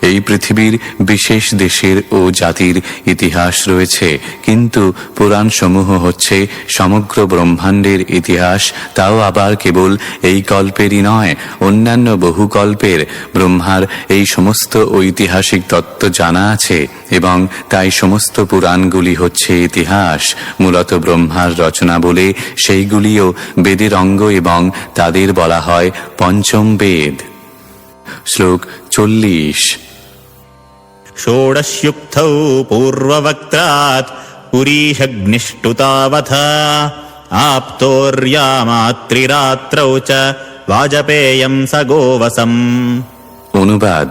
এই পৃথিবীর বিশেষ দেশের ও জাতির ইতিহাস রয়েছে, কিন্তু পুরাণ সমূহ হচ্ছে সমগ্র ব্রহ্মাণ্ডের ইতিহাস। তাও আবার কেবল এই কল্পেরই নয়, অন্যান্য বহু কল্পের। ব্রহ্মার এই সমস্ত ঐতিহাসিক তত্ত্ব জানা আছে এবং তাই সমস্ত পুরাণগুলি হচ্ছে ইতিহাস। মূলত ব্রহ্মার রচনা বলে সেইগুলিও বেদের অঙ্গ এবং তাদের বলা হয় পঞ্চম বেদ। শ্লোক 40। षोडशयुक्तौ पूर्ववक्त्रात् पुरीशग्निष्टुतावथ आप्तोर्यामात्रिरात्रौ च वाजपेयं स गोवसम्। অনুবাদ: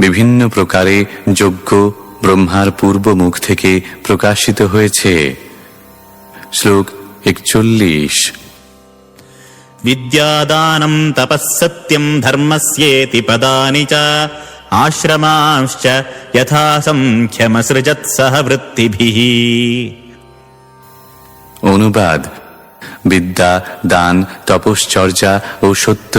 বিভিন্ন प्रकारे যজ্ঞ ব্রহ্মার পূর্ব মুখ থেকে প্রকাশিত হয়েছে। শ্লোক 41। विद्यादानं तपःसत्यं धर्मस्येति पदानि च आश्रमांश्च यथा संख्यमसृजत् सह वृत्तिभिः। অনুবাদ: বিদ্যা, দান, তপশ্চর্যা ও সত্য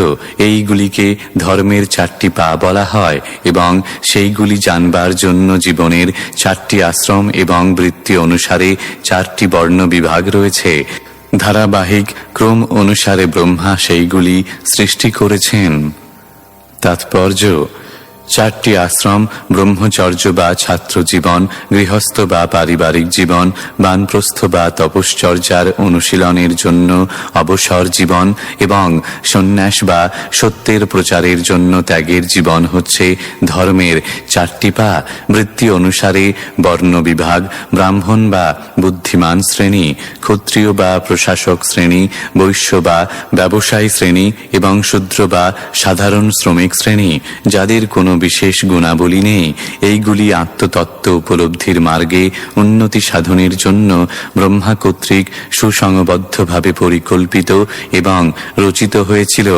এইগুলিকে ধর্মের 4টি পা বলা হয় এবং সেইগুলি জানবার জন্য জীবনের 4টি আশ্রম এবং বৃত্তি অনুসারে 4টি বর্ণ বিভাগ রয়েছে। ধারাবাহিক ক্রম অনুসারে ব্রহ্মা সেইগুলি সৃষ্টি করেছেন। তাৎপর্য: 4টি আশ্রম ব্রহ্মচর্য বা ছাত্র জীবন, গৃহস্থ বা পারিবারিক জীবন, বানপ্রস্থ বা তপশ্চর্যার অনুশীলনের জন্য অবসর জীবন এবং সন্ন্যাস বা সত্যের প্রচারের জন্য ত্যাগের জীবন হচ্ছে ধর্মের 4টি পা। বৃত্তি অনুসারে বর্ণ বিভাগ: ব্রাহ্মণ বা বুদ্ধিমান শ্রেণী, ক্ষত্রিয় বা প্রশাসক শ্রেণী, বৈশ্য বা ব্যবসায়ী শ্রেণী এবং শূদ্র বা সাধারণ শ্রমিক শ্রেণী। যাদের কোনো বিশেষ গুণাবলী নেই। এইগুলি আত্মতত্ত্ব উপলব্ধির মার্গে উন্নতি সাধনের জন্য ব্রহ্মা কর্তৃক সুসংবদ্ধভাবে পরিকল্পিত এবং রচিত হয়েছিল।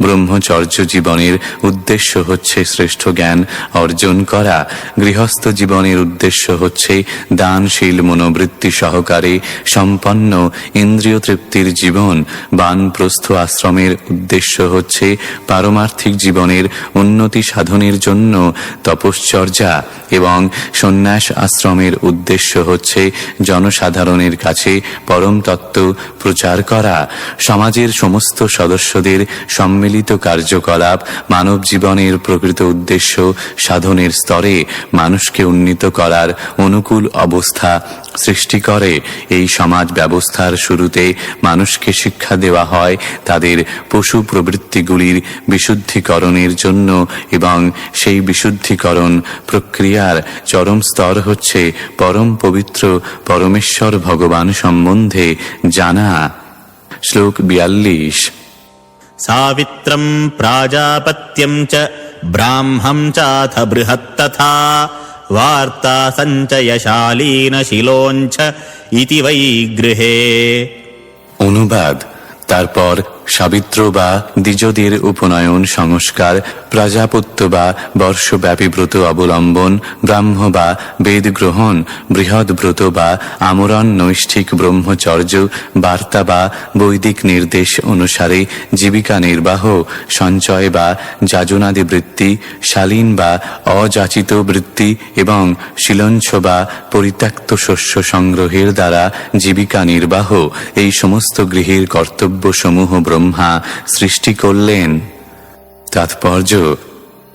ব্রহ্মচর্য জীবনের উদ্দেশ্য হচ্ছে শ্রেষ্ঠ জ্ঞান অর্জন করা। গৃহস্থ জীবনের উদ্দেশ্য হচ্ছে দানশীল মনোবৃত্তি সহকারে সম্পন্ন ইন্দ্রিয় তৃপ্তির জীবন। বানপ্রস্থ আশ্রমের উদ্দেশ্য হচ্ছে পারমার্থিক জীবনের উন্নতি সাধনের জন্য তপশ্চর্যা এবং সন্ন্যাস আশ্রমের উদ্দেশ্য হচ্ছে জনসাধারণের কাছে পরম তত্ত্ব প্রচার করা। সমাজের সমস্ত সদস্যদের সম্মিলিত কার্যকলাপ মানব জীবনের প্রকৃত উদ্দেশ্য সাধনের স্তরে মানুষকে উন্নীত করার অনুকূল অবস্থা সৃষ্টি করে। এই সমাজ ব্যবস্থার শুরুতে মানুষকে শিক্ষা দেওয়া হয় তাদের পশু প্রবৃত্তিগুলির বিশুদ্ধিকরণের জন্য, এবং সেই বিশুদ্ধিকরণ প্রক্রিয়ার চরম স্তর হচ্ছে পরম পবিত্র পরমেশ্বর ভগবান সম্বন্ধে জানা। শ্লোক 42। सावित्रं प्राजापत्यं च ब्राह्मं चाथ बृहत्तथा वार्ता सञ्चयशालीनशिलोञ्च इति वै गृहे। অনুবাদ: তারপর সাবিত্র বা দ্বিজদের উপনয়ন সংস্কার, প্রজাপত্য বা বর্ষব্যাপী ব্রত অবলম্বন, ব্রাহ্ম বা বেদ গ্রহণ, বৃহৎ ব্রত বা আমরণ নৈষ্ঠিক ব্রহ্মচর্য, বার্তা বা বৈদিক নির্দেশ অনুসারে জীবিকা নির্বাহ, সঞ্চয় বা যাজনাদি বৃত্তি, শালীন বা অযাচিত বৃত্তি এবং শিলঞ্চ বা পরিত্যক্ত শস্য সংগ্রহের দ্বারা জীবিকা নির্বাহ, এই সমস্ত গৃহের কর্তব্যসমূহ ব্রহ্মা সৃষ্টি করলেন। তাৎপর্য: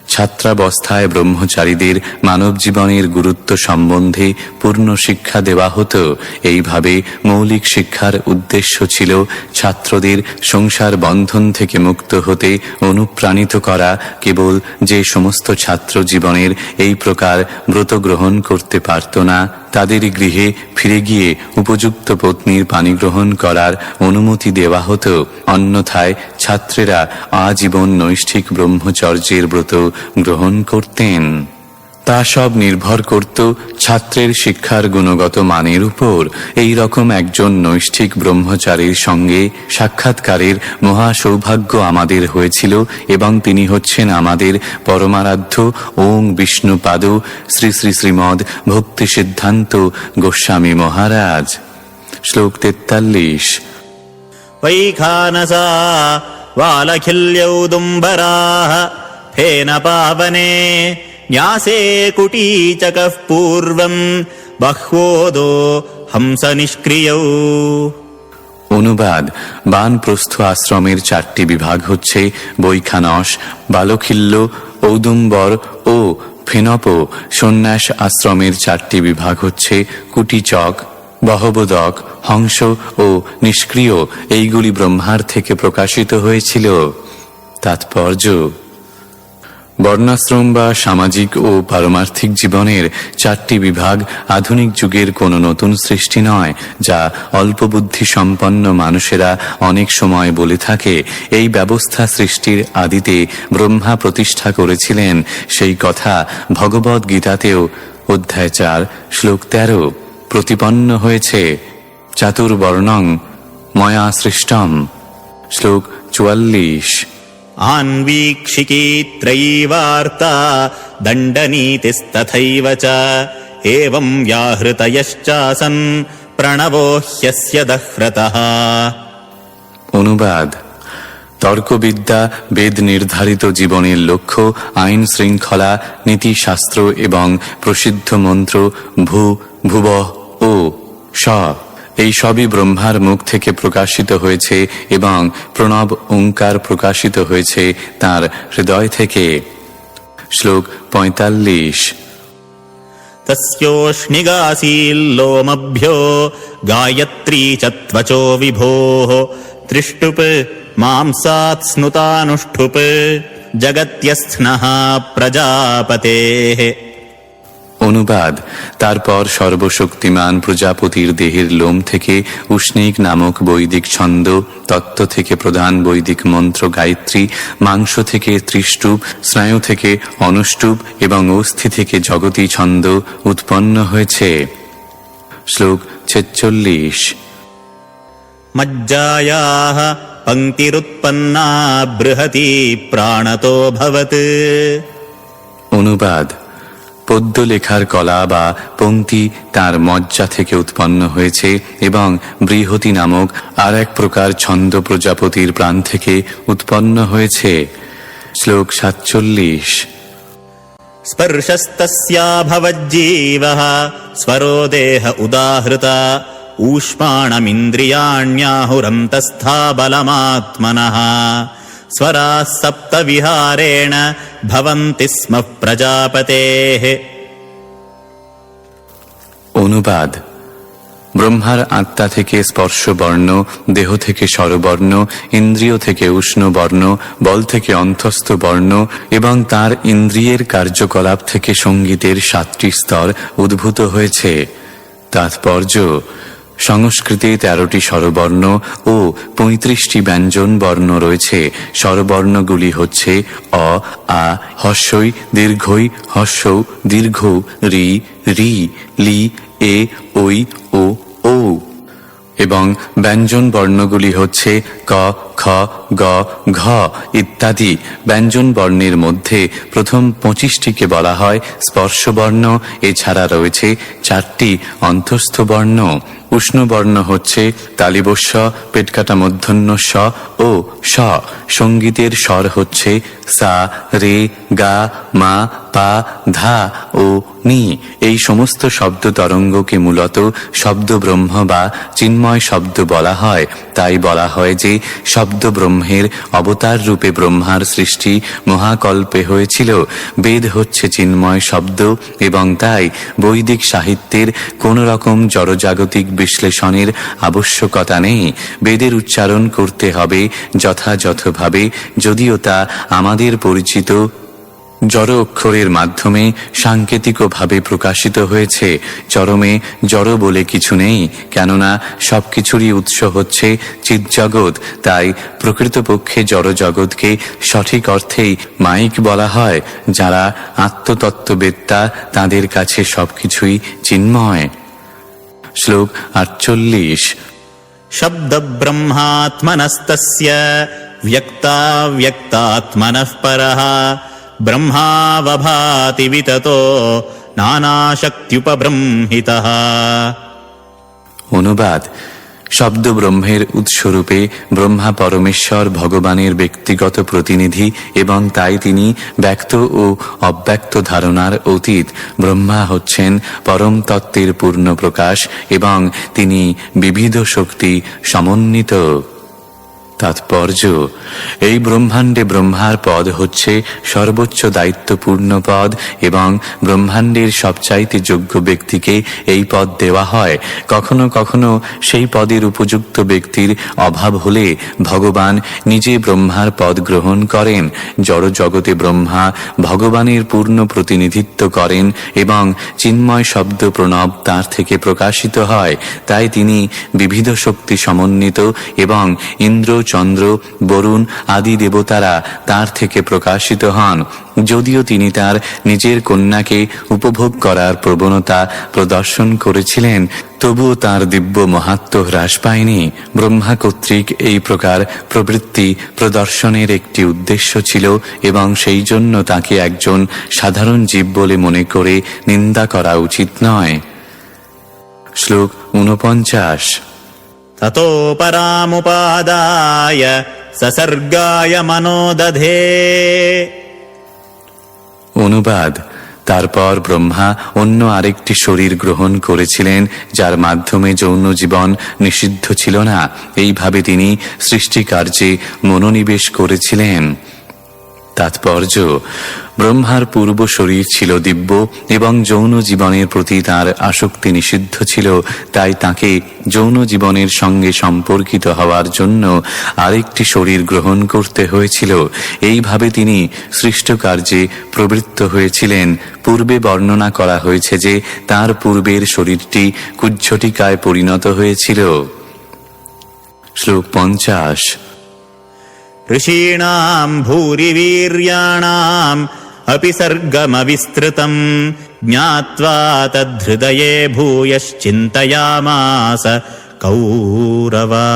ছাত্রাবস্থায় ব্রহ্মচারীদের মানব জীবনের গুরুত্ব সম্বন্ধে পূর্ণ শিক্ষা দেওয়া হতো। এইভাবে মৌলিক শিক্ষার উদ্দেশ্য ছিল ছাত্রদের সংসার বন্ধন থেকে মুক্ত হতে অনুপ্রাণিত করা। কেবল যে সমস্ত ছাত্র জীবনের এই প্রকার ব্রত গ্রহণ করতে পারত না, তাদের গৃহে ফিরে গিয়ে উপযুক্ত পত্নীর পানি গ্রহণ করার অনুমতি দেওয়া হতো। অন্যথায় ছাত্রেরা আজীবন নৈষ্ঠিক ব্রহ্মচর্যের ব্রত গ্রহণ করতেন। তা সব নির্ভর করত ছাত্রের শিক্ষার গুণগত মানের উপর। এই রকম একজন নৈষ্ঠিক ব্রহ্মচারীর সঙ্গে সাক্ষাৎকারের মহা সৌভাগ্য আমাদের হয়েছিল, এবং তিনি হচ্ছেন আমাদের পরমারাধ্য ওং বিষ্ণুপাদ শ্রী শ্রী শ্রীমদ ভক্তি সিদ্ধান্ত গোস্বামী মহারাজ। শ্লোক 43। वैखानसा वालखिल्यौदुम्बराः फेन पावने न्यासे कुटीचकः पूर्वं बह्वोदो हंस निष्क्रियौ। অনুবাদ: বানপ্রস্থ আশ্রমের 4টি বিভাগ হচ্ছে বৈখানস, বালখিল্য, ঔদুম্বর ও ফেনপ। সন্ন্যাস আশ্রমের 4টি বিভাগ হচ্ছে কুটিচক, বহবদক, হংস ও নিষ্ক্রিয়। এইগুলি ব্রহ্মার থেকে প্রকাশিত হয়েছিল। তাৎপর্য: বর্ণাশ্রম বা সামাজিক ও পারমার্থিক জীবনের 4টি বিভাগ আধুনিক যুগের কোনো নতুন সৃষ্টি নয়, যা অল্পবুদ্ধি সম্পন্ন মানুষেরা অনেক সময় বলে থাকে। এই ব্যবস্থা সৃষ্টির আদিতে ব্রহ্মা প্রতিষ্ঠা করেছিলেন, সেই কথা ভগবদ গীতাতেও অধ্যায় 4 শ্লোক 13 প্রতিপন্ন হয়েছে। চাতুর্বর্ণং ময়া সৃষ্টম। শ্লোক 44। आन्वीक्षिकी त्रयीवार्ता दण्डनीतिस्तथैव च एवं व्याहृतयश्चासन् प्रणवो ह्यस्य दह्रतः। অনুবাদ: তর্কবিদ্যা বেদ নির্ধারিত জীবনের লক্ষ্য, আইন শৃঙ্খলা, নীতিশাস্ত্র এবং প্রসিদ্ধ মন্ত্র ভূ, ভুবঃ ও স, এই সবই ব্রহ্মার মুখ থেকে প্রকাশিত হয়েছে, এবং প্রণব ওঙ্কার প্রকাশিত হয়েছে তার হৃদয় থেকে। শ্লোক 45। तस्योष्णिगासील्लोमभ्यो गायत्री च त्वचो विभोः त्रिष्टुप् मांसात् स्नुतानुष्ठुप् जगत्यस्नः प्रजापतेः। অনুবাদ: তারপর সর্বশক্তিমান প্রজাপতির দেহের লোম থেকে উষ্ণিক নামক বৈদিক ছন্দ, তত্ত্ব থেকে প্রধান বৈদিক মন্ত্র গায়ত্রী, মাংস থেকে ত্রিষ্টুপ, স্নায়ু থেকে অনুষ্টুপ এবং অস্থি থেকে জগতী ছন্দ উৎপন্ন হয়েছে। শ্লোক 46। मज्जायाः पङ्क्तिरुत्पन्ना बृहती प्राणतो भवत्। অনুবাদ: পদ্য লেখার কলা বা পংক্তি তার মজ্জা থেকে উৎপন্ন হয়েছে, এবং বৃহতি নামক আর এক প্রকার ছন্দ প্রজাপতির প্রাণ থেকে উৎপন্ন হয়েছে। শ্লোক 47। स्पर्शस्तस्या भवज्जीवः स्वरो देह उदाहृता ऊष्माणमिन्द्रियाण्याहुरन्तस्था बलमात्मनः स्वराः सप्तविहारेण भवन्ति स्म प्रजापतेः। অনুবাদ: ব্রহ্মার আত্মা থেকে স্পর্শ বর্ণ, দেহ থেকে স্বরবর্ণ, ইন্দ্রিয় থেকে উষ্ণ বর্ণ, বল থেকে অন্তস্থ বর্ণ এবং তার ইন্দ্রিয়ের কার্যকলাপ থেকে সঙ্গীতের 7টি স্তর উদ্ভূত হয়েছে। তাৎপর্য: সংস্কৃতে 13টি স্বরবর্ণ ও 35টি ব্যঞ্জন বর্ণ রয়েছে। স্বরবর্ণগুলি হচ্ছে অ, আ, হস্যই, দীর্ঘই, হস্যৌ, দীর্ঘ, রি, রি, লি, এ, ঐ, ও, ঔ। এবং ব্যঞ্জন বর্ণগুলি হচ্ছে ক, খ, গ, ঘ ইত্যাদি। ব্যঞ্জন বর্ণের মধ্যে প্রথম 25টিকে বলা হয় স্পর্শবর্ণ। এছাড়া রয়েছে 4টি অন্তস্থ বর্ণ। উষ্ণ বর্ণ হচ্ছে তালিবস্য, পেটকাটা মূর্ধন্য স ও স। সঙ্গীতের স্বর হচ্ছে সা, রে, গা, মা, পা, ধা ও নি। এই সমস্ত শব্দ তরঙ্গকে মূলত শব্দ ব্রহ্ম বা চিন্ময় শব্দ বলা হয়। তাই বলা হয় যে শব্দ ব্রহ্মের অবতার রূপে ব্রহ্মার সৃষ্টি মহাকল্পে হয়েছিল। বেদ হচ্ছে চিন্ময় শব্দ এবং তাই বৈদিক সাহিত্যের কোন রকম জড়জাগতিক বিশ্লেষণের আবশ্যকতা নেই। বেদের উচ্চারণ করতে হবে যথাযথভাবে, যদিও তা আমাদের পরিচিত জড় অক্ষরের মাধ্যমে সাংকেতিকভাবে প্রকাশিত হয়েছে। চরমে জড় বলে কিছু নেই, কেননা সবকিছুরই উৎস হচ্ছে চিৎজগৎ। তাই প্রকৃতপক্ষে জড় জগৎকে সঠিক অর্থেই মাইক বলা হয়। যারা আত্মতত্ত্ববেত্তা তাদের কাছে সবকিছুই চিন্ময়। শ্লোক 48। শব্দ ব্রহ্মাত্মনস্তস্য ব্যক্তাব্যক্তাত্মনঃ পরঃ ব্রহ্মাবভাতি বিততো নানাশক্তিউপব্রহ্মিতঃ। অনুবাদ: শব্দ ব্রহ্মের উৎসরূপে ব্রহ্মা পরমেশ্বর ভগবানের ব্যক্তিগত প্রতিনিধি এবং তাই তিনি ব্যক্ত ও অব্যক্ত ধারণার অতীত। ব্রহ্মা হচ্ছেন পরম তত্ত্বের পূর্ণ প্রকাশ এবং তিনি বিবিধ শক্তি সমন্বিত। তাৎপর্য: এই ব্রহ্মাণ্ডে ব্রহ্মার পদ হচ্ছে সর্বোচ্চ দায়িত্বপূর্ণ পদ এবং ব্রহ্মাণ্ডের সবচাইতে যোগ্য ব্যক্তিকে এই পদ দেওয়া হয়। কখনো কখনো সেই পদের উপযুক্ত ব্যক্তির অভাব হলে ভগবান নিজে ব্রহ্মার পদ গ্রহণ করেন। জড় জগতে ব্রহ্মা ভগবানের পূর্ণ প্রতিনিধিত্ব করেন এবং চিন্ময় শব্দ প্রণব তাঁর থেকে প্রকাশিত হয়। তাই তিনি বিবিধ শক্তি সমন্বিত এবং ইন্দ্র, চন্দ্র, বরুণ আদি দেবতারা তার থেকে প্রকাশিত হন। যদিও তিনি তার নিজের কন্যাকে উপভোগ করার প্রবণতা প্রদর্শন করেছিলেন, তবুও তার দিব্য মাহাত্ম্য হ্রাস পায়নি। ব্রহ্মা কর্তৃক এই প্রকার প্রবৃত্তি প্রদর্শনের একটি উদ্দেশ্য ছিল এবং সেই জন্য তাকে একজন সাধারণ জীব বলে মনে করে নিন্দা করা উচিত নয়। শ্লোক 49। ততো পরামুপাদায় সসর্গায় মনোদধে। অনুবাদ: তারপর ব্রহ্মা অন্য আরেকটি শরীর গ্রহণ করেছিলেন যার মাধ্যমে যৌন জীবন নিষিদ্ধ ছিল না। এইভাবে তিনি সৃষ্টিকার্যে মনোনিবেশ করেছিলেন। তাৎপর্য: ব্রহ্মার পূর্ব শরীর ছিল দিব্য এবং যৌন জীবনের প্রতি তার আসক্তি নিষিদ্ধ ছিল। তাই তাকে যৌন জীবনের সঙ্গে সম্পর্কিত হওয়ার জন্য আরেকটি শরীর গ্রহণ করতে হয়েছিল। এইভাবে তিনি সৃষ্টকার্যে প্রবৃত্ত হয়েছিলেন। পূর্বে বর্ণনা করা হয়েছে যে তার পূর্বের শরীরটি কুজ্ঝটিকায় পরিণত হয়েছিল। শ্লোক 50। ঋষীণাম ভূরিবীর্যাণাম अपि सर्गमविस्तृतम् ज्ञात्वा तद्धृदये भूयश्चिन्तयामास कौरवा।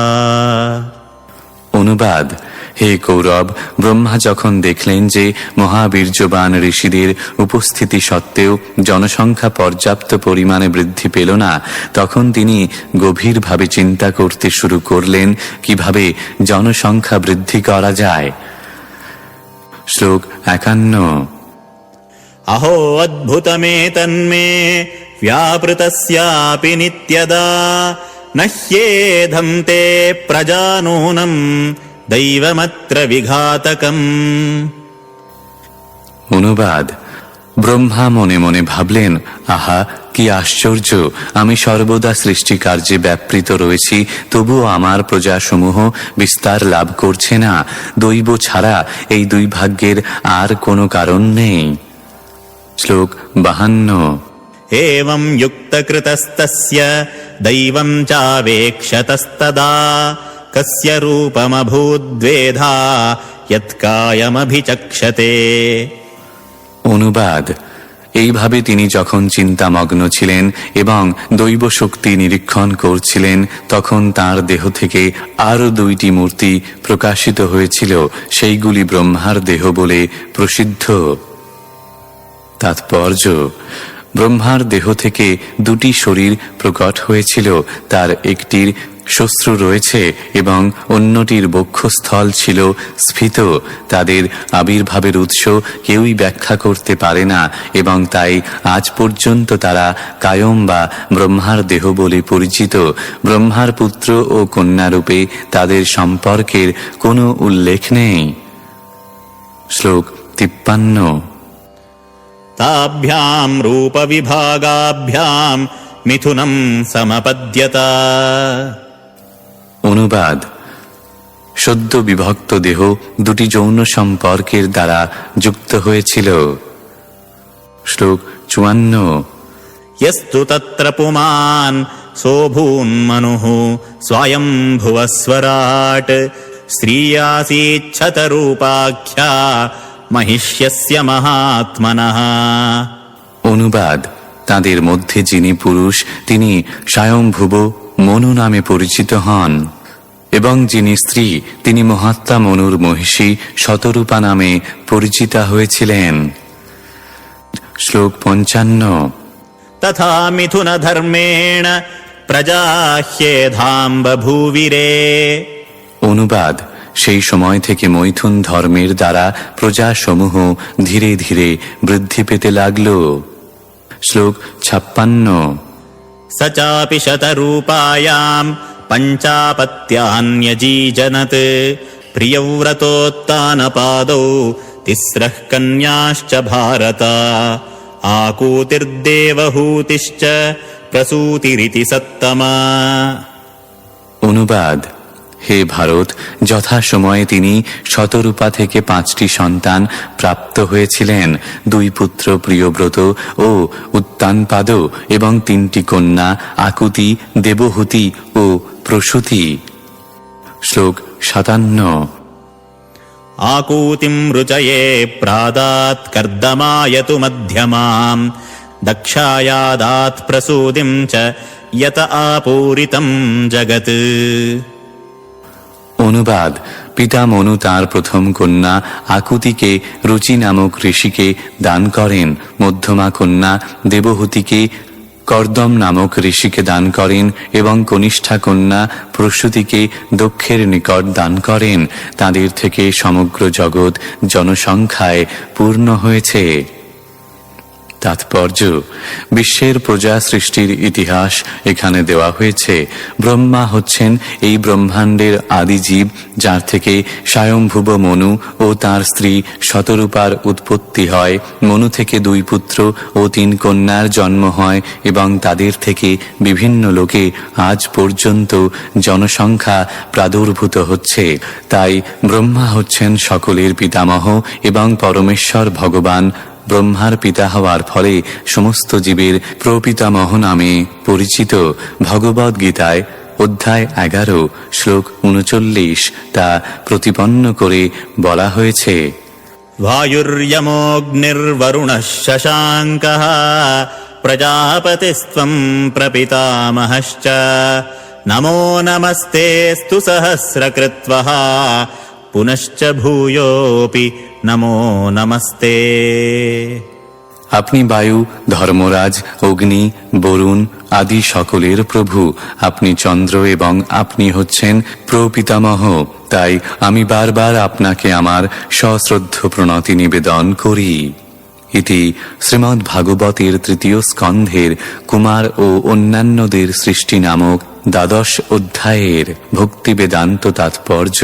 অনুবাদ: হে কৌরব, ব্রহ্মা যখন দেখলেন যে মহাবীর্যবান ঋষিদের উপস্থিতি সত্ত্বেও জনসংখ্যা পর্যাপ্ত পরিমাণে বৃদ্ধি পেল না, তখন তিনি গভীরভাবে চিন্তা করতে শুরু করলেন কিভাবে জনসংখ্যা বৃদ্ধি করা যায়। শ্লোক 51। अहो अद्भुतमेतन्मे व्यापृतस्यापि नित्यदा न ह्येधं ते प्रजानूनं दैवमत्र विघातकम्। অনুবাদ: ব্রহ্মা মনে মনে ভাবলেন, আহা, কি আশ্চর্য, আমি সর্বদা সৃষ্টি কার্যে ব্যাপৃত রয়েছি, তবুও আমার প্রজাসমূহ বিস্তার লাভ করছে না। দৈব ছাড়া এই দুই ভাগ্যের আর কোনো কারণ নেই। শ্লোক 52। एवं युक्तकृतस्तस्य दैवं चावेक्षतस्तदा कस्य रूपमभूद्वेधा यत्कायमभिचक्षते। অনুবাদ: এইভাবে তিনি যখন চিন্তামগ্ন ছিলেন এবং দৈব শক্তি নিরীক্ষণ করছিলেন, তখন তার দেহ থেকে আরও দুইটি মূর্তি প্রকাশিত হয়েছিল, সেইগুলি ব্রহ্মার দেহ বলে প্রসিদ্ধ। তাৎপর্য: ব্রহ্মার দেহ থেকে দুটি শরীর প্রকট হয়েছিল, তার একটির শ্বশ্রু রয়েছে এবং অন্যটির বক্ষস্থল ছিল স্ফীত। তাদের আবির্ভাবের উৎস কেউই ব্যাখ্যা করতে পারে না এবং তাই আজ পর্যন্ত তারা কায়ম বা ব্রহ্মার দেহ বলে পরিচিত। ব্রহ্মার পুত্র ও কন্যারূপে তাদের সম্পর্কের কোনো উল্লেখ নেই। শ্লোক 53। ताभ्यां रूपविभागाभ्यां मिथुनं समपद्यत। অনুবাদ: সদ্য বিভক্ত দেহ দুটি যৌন সম্পর্কের দ্বারা যুক্ত হয়েছিল। শ্লোক 54। यस्तु तत्र पुमान् सोऽभून्मनुः स्वयंभुवस्वराट् स्त्रियासीच्छतरूपाख्या महिष्यस्य महात्मनः। অনুবাদ: তাদের মধ্যে যিনি পুরুষ তিনি স্বয়ংভুব মনু নামে পরিচিত হন, এবং যিনি স্ত্রী তিনি মহাত্মা মনুর মহিষী শতরূপা নামে পরিচিতা হয়েছিলেন। শ্লোক 55। तथा मिथुनधर्मेण प्रजाह्येधां बभूविरे। অনুবাদ: সেই সময় থেকে মৈথুন ধর্মের দ্বারা প্রজাসমূহ ধীরে ধীরে বৃদ্ধি পেতে লাগল। শ্লোক 56। स चापि शतरूपायां पञ्चापत्यान्यजीजनत् प्रियव्रतोत्तानपादौ तिस्रः कन्याश्च भारत आकूतिर्देवहूतिश्च प्रसूतिरिति सत्तमा। অনুবাদ: হে ভারত, যথাসময়ে তিনি শতরূপা থেকে 5টি সন্তান প্রাপ্ত হয়েছিলেন, 2 পুত্র প্রিয়ব্রত ও উত্তানপাদ এবং 3টি কন্যা আকুতি, দেবহূতি ও প্রসূতি। শ্লোক 57। आकूतिं रुचये प्रादात् कर्दमायतु मध्यमाम् दक्षायादात् प्रसूतिं च यत आपूरितं जगत्। অনুবাদ: পিতা মনু তাঁর প্রথম কন্যা আকুতিকে রুচি নামক ঋষিকে দান করেন, মধ্যমা কন্যা দেবহূতিকে কর্দম নামক ঋষিকে দান করেন এবং কনিষ্ঠা কন্যা প্রসূতিকে দক্ষের নিকট দান করেন। তাদের থেকে সমগ্র জগৎ জনসংখ্যায় পূর্ণ হয়েছে। তাৎপর্য: বিশ্বের প্রজা সৃষ্টির ইতিহাস এখানে দেওয়া হয়েছে। ব্রহ্মা হচ্ছেন এই ব্রহ্মাণ্ডের আদি জীব, যার থেকে স্বয়ংভুব মনু ও তার স্ত্রী শতরূপার উৎপত্তি হয়। মনু থেকে 2 পুত্র ও 3 কন্যার জন্ম হয় এবং তাদের থেকে বিভিন্ন লোকে আজ পর্যন্ত জনসংখ্যা প্রাদুর্ভূত হচ্ছে। তাই ব্রহ্মা হচ্ছেন সকলের পিতামহ এবং পরমেশ্বর ভগবান ব্রহ্মার পিতা হওয়ার ফলে সমস্ত জীবের প্রপিতামহ নামে পরিচিত। ভগবদ গীতায় অধ্যায় 11 শ্লোক 39 তা প্রতিপন্ন করে বলা হয়েছে। वायुर्यमोऽग्निर्वरुणः शशाङ्कः प्रजापतिस्त्वं प्रपितामहश्च नमो नमस्तेऽस्तु सहस्रकृत्वः पुनश्च भूयोऽपि नमो नमस्ते। আপনি বায়ু, ধর্মরাজ, অগ্নি, বরুণ আদি সকলের প্রভু, আপনি চন্দ্র এবং আপনি হচ্ছেন প্রপিতামহ। তাই আমি বারবার আপনাকে আমার সশ্রদ্ধ প্রণতি নিবেদন করি। ইতি শ্রীমদ্ ভাগবতের 3য় স্কন্ধের কুমার ও অন্যান্যদের সৃষ্টি নামক 12 অধ্যায়ের ভক্তি বেদান্ত তাৎপর্য।